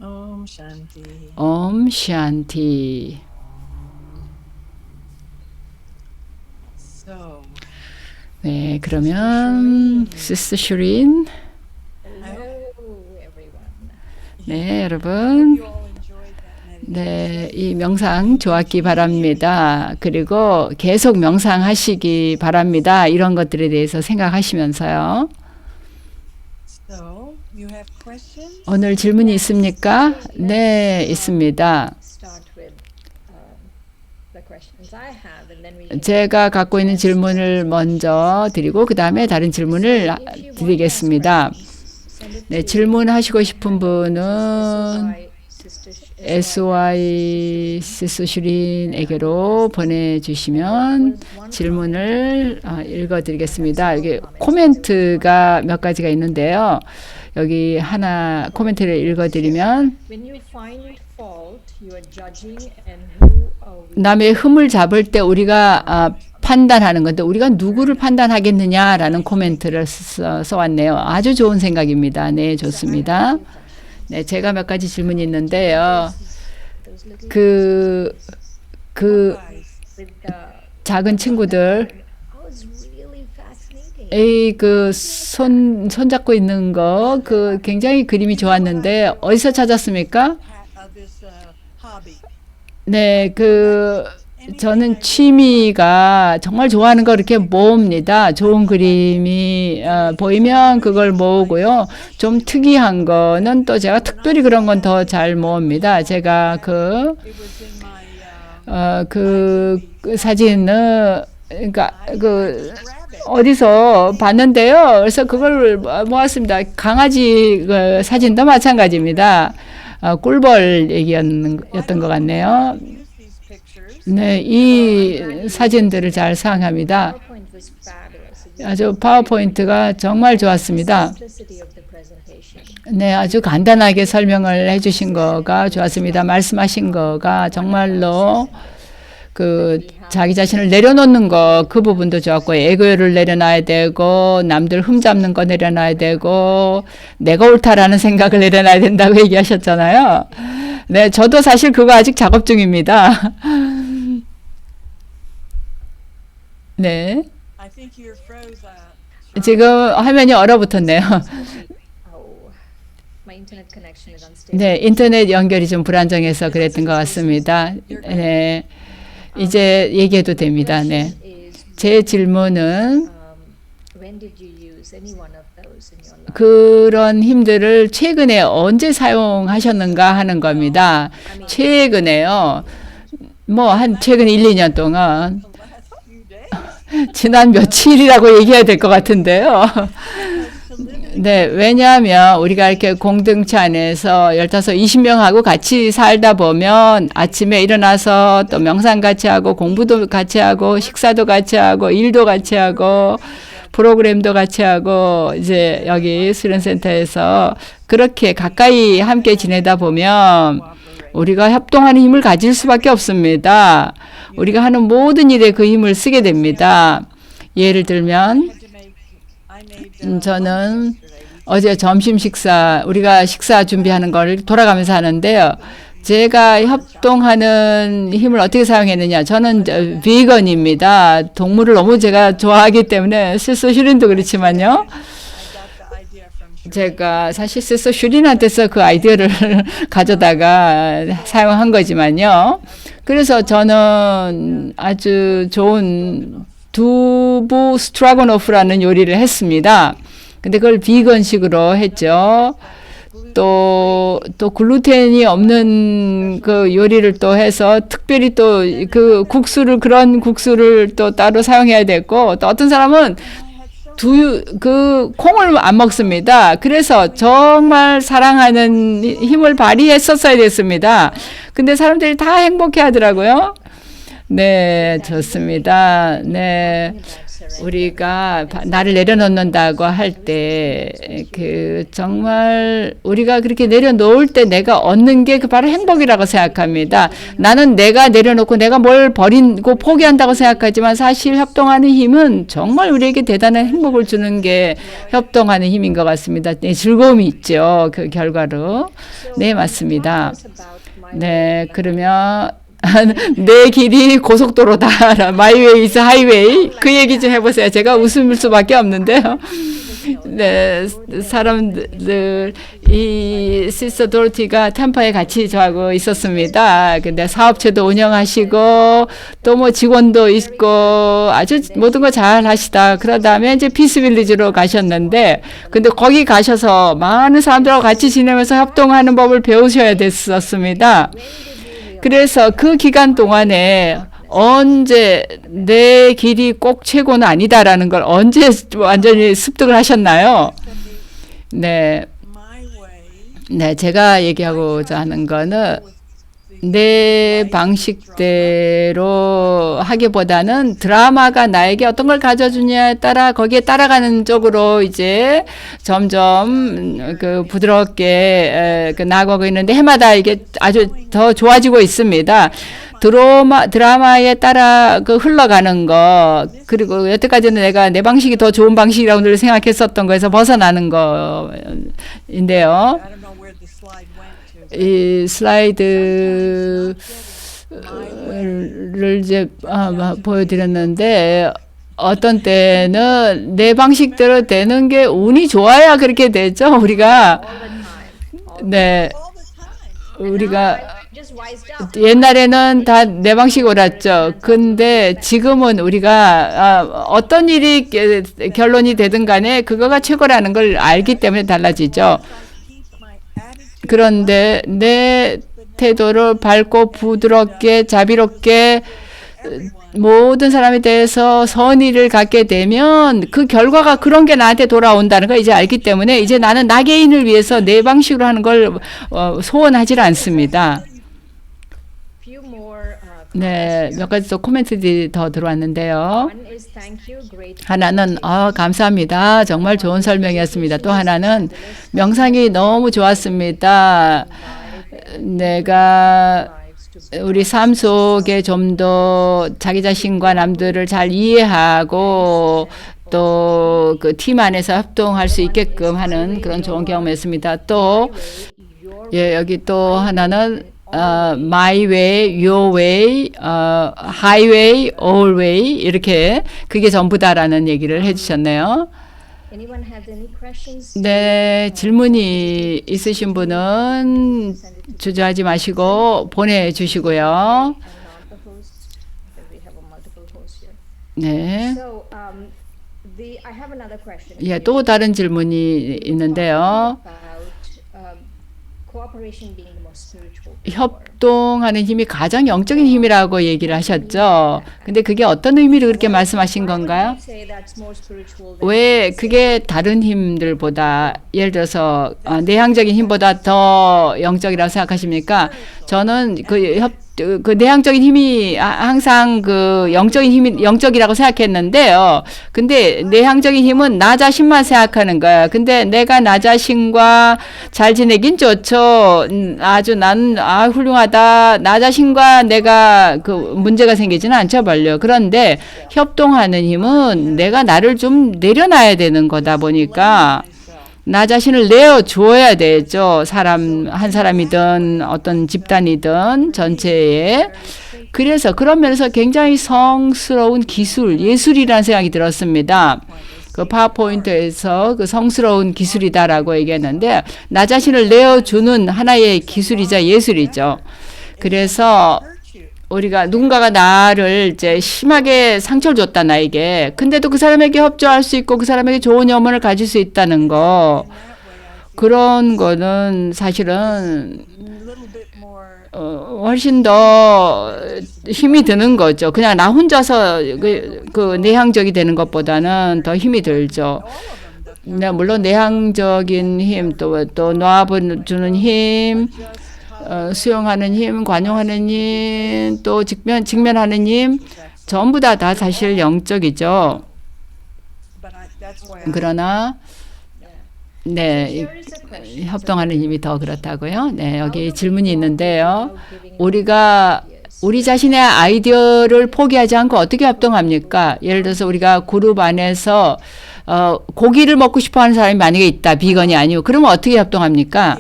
Om Shanti. 옴 샨티. So, 네, 그러면 시스터 슈린. Hello, everyone. 네, 여러분. you all enjoyed that meditation. 네, 이 명상 좋았기 바랍니다. 그리고 계속 명상하시기 바랍니다. 이런 것들에 대해서 생각하시면서요. So, you have questions? 오늘 질문이 있습니까? 네, 있습니다. Start with the questions I have, and then we can 제가 갖고 있는 질문을 먼저 드리고 그 다음에 다른 질문을 드리겠습니다. send it 네, to 질문하시고 싶은 분은 SY 시스슈린에게로 보내주시면 질문을 읽어드리겠습니다. 여기 코멘트가 몇 가지가 있는데요. 여기 하나 코멘트를 읽어드리면 When you find fault, you are judging, and who are we? 남의 흠을 잡을 때 우리가 판단하는 건데 우리가 누구를 판단하겠느냐라는 코멘트를 써왔네요. 아주 좋은 생각입니다. 네, 좋습니다. 네, 제가 몇 가지 질문이 있는데요. Those little 그 with the 작은 친구들, was really fascinating. 그 손잡고 있는 거, 그 굉장히 그림이 좋았는데 어디서 찾았습니까? This hobby. 네, 저는 취미가 정말 좋아하는 거 이렇게 모읍니다. 좋은 그림이 보이면 그걸 모으고요. 좀 특이한 거는 또 제가 특별히 그런 건 더 잘 모읍니다. 제가 It was in my 그 사진은 그러니까 rabbit. 어디서 봤는데요. 그래서 그걸 모았습니다. 강아지 사진도 마찬가지입니다. 꿀벌 얘기였던 것 같네요. Use these pictures. 네, 이 사진들을 잘 사용합니다. PowerPoint was fabulous. 아주 파워포인트가 정말 좋았습니다. Simplicity of the presentation. 네, 아주 간단하게 설명을 해주신 거가 좋았습니다. 말씀하신 거가 정말로 자기 자신을 내려놓는 거, 그 부분도 좋았고, 에고를 내려놔야 되고, 남들 흠 잡는 거 내려놔야 되고, 내가 옳다라는 생각을 내려놔야 된다고 얘기하셨잖아요. 네, 저도 사실 그거 아직 작업 중입니다. 네. I think you're froze. 지금 화면이 얼어붙었네요. Oh, my internet connection is unstable. 네, 인터넷 연결이 좀 불안정해서 그랬던 것 같습니다. 네, 이제 얘기해도 됩니다. 네, Is 제 질문은 when did you use any one of those in your life? 그런 힘들을 최근에 언제 사용하셨는가 하는 겁니다. 최근에요. 뭐 한 최근 1, 2년 동안 The last few days. 지난 며칠이라고 얘기해야 될 것 같은데요. To live 네, 왜냐하면 우리가 이렇게 공동체 안에서 15, 20명하고 같이 살다 보면 아침에 일어나서 또 명상 같이 하고 공부도 같이 하고 식사도 같이 하고 일도 같이 하고 프로그램도 같이 하고 이제 여기 수련센터에서 그렇게 가까이 함께 지내다 보면 우리가 협동하는 힘을 가질 수밖에 없습니다. 우리가 하는 모든 일에 그 힘을 쓰게 됩니다. 예를 들면 저는 어제 점심 식사 우리가 식사 준비하는 걸 돌아가면서 하는데요. 제가 협동하는 힘을 어떻게 사용했느냐. 저는 비건입니다. 동물을 너무 제가 좋아하기 때문에 실소슈린도 그렇지만요. 제가 사실 실소슈린한테서 그 아이디어를 가져다가 사용한 거지만요. 그래서 저는 아주 좋은 두부 스트라고노프라는 요리를 했습니다. 근데 그걸 비건식으로 했죠. 또 글루텐이 없는 그 요리를 또 해서 특별히 또 그 국수를 그런 국수를 또 따로 사용해야 됐고 또 어떤 사람은 그 콩을 안 먹습니다. 그래서 정말 사랑하는 힘을 발휘했었어야 됐습니다. 근데 사람들이 다 행복해 하더라고요. 네, 좋습니다. 네. 우리가 나를 내려놓는다고 할 때, 정말 우리가 그렇게 내려놓을 때 내가 얻는 게 바로 행복이라고 생각합니다. 나는 내가 내려놓고 내가 뭘 버리고 포기한다고 생각하지만 사실 협동하는 힘은 정말 우리에게 대단한 행복을 주는 게 협동하는 힘인 것 같습니다. 네, 즐거움이 있죠. 그 결과로. 네, 맞습니다. 네, 그러면 내 길이 고속도로다. My way is highway. 그 얘기 좀 해보세요. 제가 웃을 수밖에 없는데요. 네, 사람들, 이 시스터 도로티가 템파에 같이 저하고 있었습니다. 근데 사업체도 운영하시고, 또 뭐 직원도 있고, 아주 모든 거 잘 하시다. 그러다 다음에 이제 피스빌리지로 가셨는데, 근데 거기 가셔서 많은 사람들하고 같이 지내면서 협동하는 법을 배우셔야 됐었습니다. 그래서 그 기간 동안에 언제 내 길이 꼭 최고는 아니다라는 걸 언제 완전히 습득을 하셨나요? 네. 네, 제가 얘기하고자 하는 거는 내 방식대로 하기보다는 드라마가 나에게 어떤 걸 가져주냐에 따라 거기에 따라가는 쪽으로 이제 점점 그 부드럽게 나아가고 있는데 해마다 이게 아주 더 좋아지고 있습니다. 드라마에 따라 그 흘러가는 거, 그리고 여태까지는 내가 내 방식이 더 좋은 방식이라고 늘 생각했었던 거에서 벗어나는 거인데요. 이 슬라이드를 이제 보여드렸는데 어떤 때는 내 방식대로 되는 게 운이 좋아야 그렇게 되죠. 우리가 네, 우리가 옛날에는 다 내 방식 옳았죠. 근데 지금은 우리가 어떤 일이 결론이 되든 간에 그거가 최고라는 걸 알기 때문에 달라지죠. 그런데 내 태도를 밝고 부드럽게 자비롭게 모든 사람에 대해서 선의를 갖게 되면 그 결과가 그런 게 나한테 돌아온다는 걸 이제 알기 때문에 이제 나는 나 개인을 위해서 내 방식으로 하는 걸 소원하지 않습니다. 네, 몇 가지 또 코멘트들이 더 들어왔는데요. 하나는 감사합니다. 정말 좋은 설명이었습니다. 또 하나는 명상이 너무 좋았습니다. 내가 우리 삶 속에 좀 더 자기 자신과 남들을 잘 이해하고 또 그 팀 안에서 협동할 수 있게끔 하는 그런 좋은 경험이었습니다. 또 여기 또 하나는 my way, your way, highway, all way 이렇게 그게 전부다라는 얘기를 해주셨네요. 네, 질문이 있으신 분은 주저하지 마시고 보내주시고요. 네. 예, 또 다른 질문이 있는데요. spiritual power. 협동하는 힘이 가장 영적인 힘이라고 얘기를 하셨죠. 근데 그게 어떤 의미로 그렇게 말씀하신 건가요? Why would you say that's more spiritual than 왜 그게 다른 힘들보다 예를 들어서 내향적인 힘보다 더 영적이라고 생각하십니까? 저는 그 내향적인 힘이 항상 그 영적인 힘이 영적이라고 생각했는데요. 근데 내향적인 힘은 나 자신만 생각하는 거예요. 근데 내가 나 자신과 잘 지내긴 좋죠. 아주 난 훌륭하다. 나 자신과 내가 그 문제가 생기지는 않죠, 별로. 그런데 협동하는 힘은 내가 나를 좀 내려놔야 되는 거다 보니까 나 자신을 내어 주어야 되죠. 한 사람이든 어떤 집단이든 전체에. 그래서 그런 면에서 굉장히 성스러운 기술, 예술이라는 생각이 들었습니다. 그 파워포인트에서 그 성스러운 기술이다라고 얘기했는데 나 자신을 내어주는 하나의 기술이자 예술이죠. 그래서 우리가 누군가가 나를 이제 심하게 상처를 줬다 나에게. 근데도 그 사람에게 협조할 수 있고 그 사람에게 좋은 염원을 가질 수 있다는 거. 그런 거는 사실은 훨씬 더 힘이 드는 거죠. 그냥 나 혼자서 그 내향적이 되는 것보다는 더 힘이 들죠. 네, 물론 내향적인 힘, 또 놓아주는 힘, 수용하는 힘, 관용하는 힘, 또 직면하는 힘, 전부 다 사실 영적이죠. 그러나 네, 협동하는 힘이 더 그렇다고요. 네, 여기 질문이 있는데요. 우리가 우리 자신의 아이디어를 포기하지 않고 어떻게 협동합니까? 예를 들어서 우리가 그룹 안에서 고기를 먹고 싶어하는 사람이 만약에 있다, 비건이 아니고, 그러면 어떻게 협동합니까?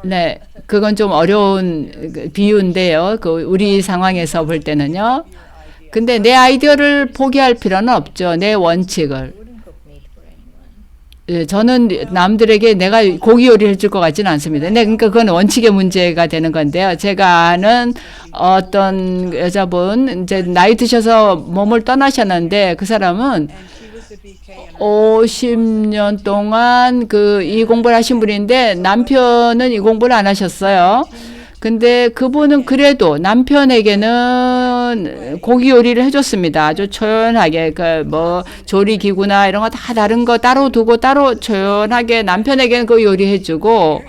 네, 그건 좀 어려운 비유인데요. 우리 상황에서 볼 때는요. 근데 내 아이디어를 포기할 필요는 없죠. 내 원칙을. 예, 저는 남들에게 내가 고기 요리를 해줄 것 같지는 않습니다. 네, 그러니까 그건 원칙의 문제가 되는 건데요. 제가 아는 어떤 여자분, 이제 나이 드셔서 몸을 떠나셨는데 그 사람은 50년 동안 이 공부를 하신 분인데 남편은 이 공부를 안 하셨어요. 근데 그분은 그래도 남편에게는 고기 요리를 해줬습니다. 아주 초연하게 조리기구나 이런 거 다 다른 거 따로 두고 따로 초연하게 남편에게는 그 요리해주고,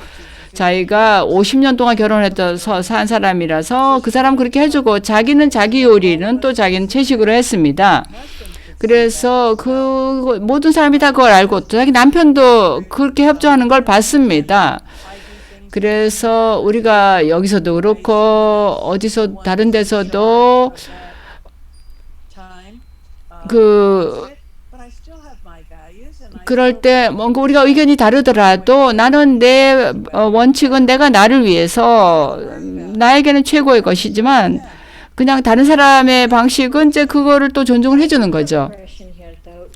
자기가 50년 동안 결혼해서 산 사람이라서 그 사람 그렇게 해주고 자기는 자기 요리는 또 자기는 채식으로 했습니다. 그래서 모든 사람이 다 그걸 알고 또 자기 남편도 그렇게 협조하는 걸 봤습니다. 그래서 우리가 여기서도 그렇고 어디서 다른 데서도 그럴 때 뭔가 우리가 의견이 다르더라도 나는 내 원칙은 내가 나를 위해서 나에게는 최고의 것이지만 그냥 다른 사람의 방식은 이제 그거를 또 존중을 해주는 거죠.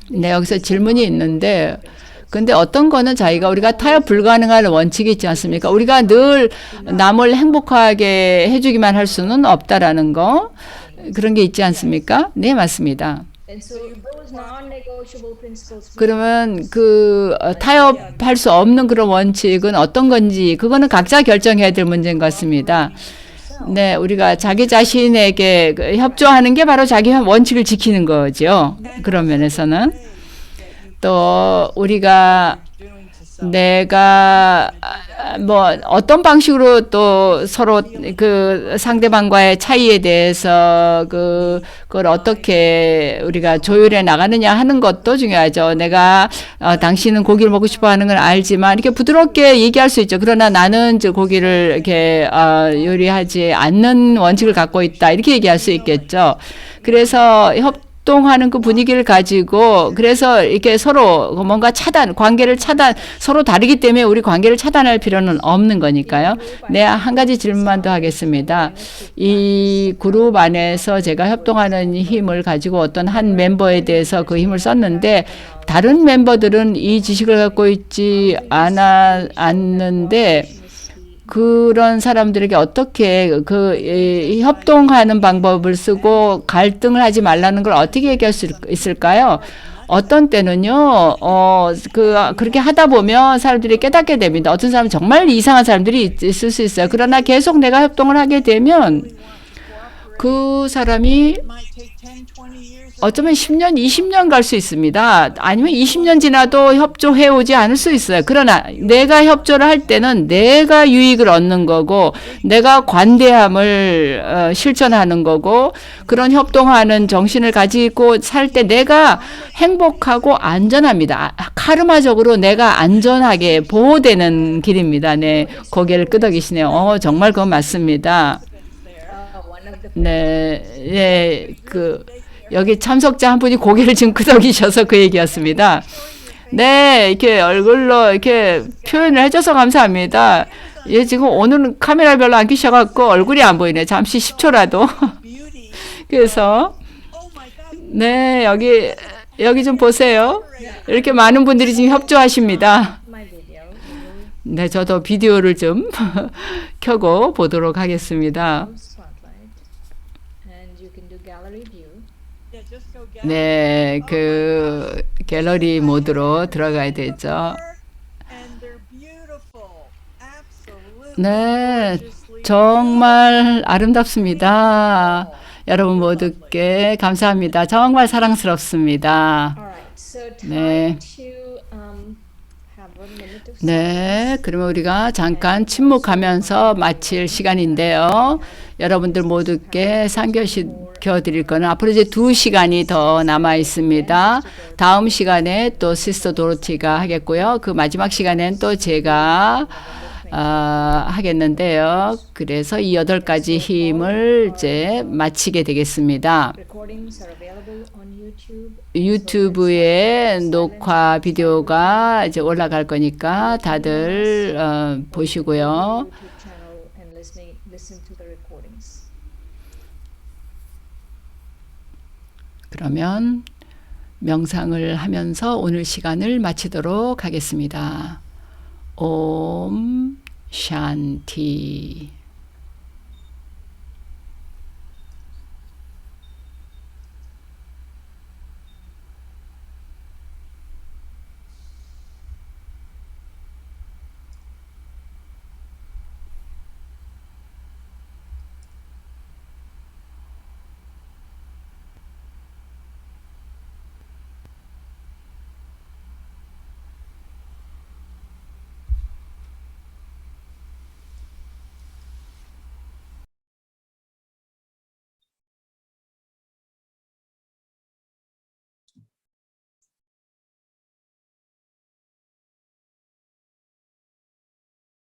네, 여기서 질문이 있는데, 근데 어떤 거는 우리가 타협 불가능한 원칙이 있지 않습니까? 우리가 늘 남을 행복하게 해주기만 할 수는 없다라는 거, 그런 게 있지 않습니까? 네, 맞습니다. 그러면 타협할 수 없는 그런 원칙은 어떤 건지 그거는 각자 결정해야 될 문제인 것 같습니다. 네, 우리가 자기 자신에게 협조하는 게 바로 자기 원칙을 지키는 거죠. 그런 면에서는 또 내가 어떤 방식으로 또 서로 그 상대방과의 차이에 대해서 그걸 어떻게 우리가 조율해 나가느냐 하는 것도 중요하죠. 내가 당신은 고기를 먹고 싶어 하는 걸 알지만 이렇게 부드럽게 얘기할 수 있죠. 그러나 나는 고기를 이렇게 요리하지 않는 원칙을 갖고 있다. 이렇게 얘기할 수 있겠죠. 그래서 협동하는 그 분위기를 가지고 그래서 이렇게 서로 뭔가 관계를 서로 다르기 때문에 우리 관계를 차단할 필요는 없는 거니까요. 네, 한 가지 질문만 더 하겠습니다. 이 그룹 안에서 제가 협동하는 힘을 가지고 어떤 한 멤버에 대해서 그 힘을 썼는데 다른 멤버들은 이 지식을 갖고 있지 않는데 그런 사람들에게 어떻게 협동하는 방법을 쓰고 갈등을 하지 말라는 걸 어떻게 얘기할 수 있을까요? 어떤 때는요, 그렇게 하다 보면 사람들이 깨닫게 됩니다. 어떤 사람은 정말 이상한 사람들이 있을 수 있어요. 그러나 계속 내가 협동을 하게 되면 그 사람이 might take 10, 20 years. 어쩌면 10년, 20년 갈 수 있습니다. 아니면 20년 지나도 협조해 오지 않을 수 있어요. 그러나 내가 협조를 할 때는 내가 유익을 얻는 거고 내가 관대함을 실천하는 거고 그런 협동하는 정신을 가지고 살 때 내가 행복하고 안전합니다. 카르마적으로 내가 안전하게 보호되는 길입니다. 네, 고개를 끄덕이시네요. 정말 그건 맞습니다. One of the 네, 예, 여기 참석자 한 분이 고개를 지금 끄덕이셔서 그 얘기였습니다. 네, 이렇게 얼굴로 이렇게 표현을 해줘서 감사합니다. 예, 지금 오늘은 카메라 별로 안 끼셔갖고 얼굴이 안 보이네. 잠시 10초라도. Beauty. 그래서, Oh my God. 네, 여기 좀 보세요. 이렇게 많은 분들이 지금 협조하십니다. my video. 네, 저도 비디오를 좀 켜고 보도록 하겠습니다. Spotlight, and you can do gallery view. Yeah, just go get 네, 갤러리 모드로 들어가야 되죠. and they're beautiful. Absolutely. 네, gorgeously 정말 아름답습니다. 여러분 모두께 감사합니다. 정말 사랑스럽습니다. All right. So 네. time to have a minute of 네, 그러면 우리가 잠깐 침묵하면서 마칠 시간인데요. 여러분들 모두께 상기시켜 드릴 거는 앞으로 이제 2시간이 더 남아 있습니다. 다음 시간에 또 시스터 도로티가 하겠고요. 그 마지막 시간엔 또 제가 하겠는데요. 그래서 이 8가지 힘을 이제 마치게 되겠습니다. recordings are available on YouTube. 유튜브에 녹화 비디오가 이제 올라갈 거니까 다들 보시고요. YouTube channel and listen to the recordings. 그러면 명상을 하면서 오늘 시간을 마치도록 하겠습니다. 옴 샨티.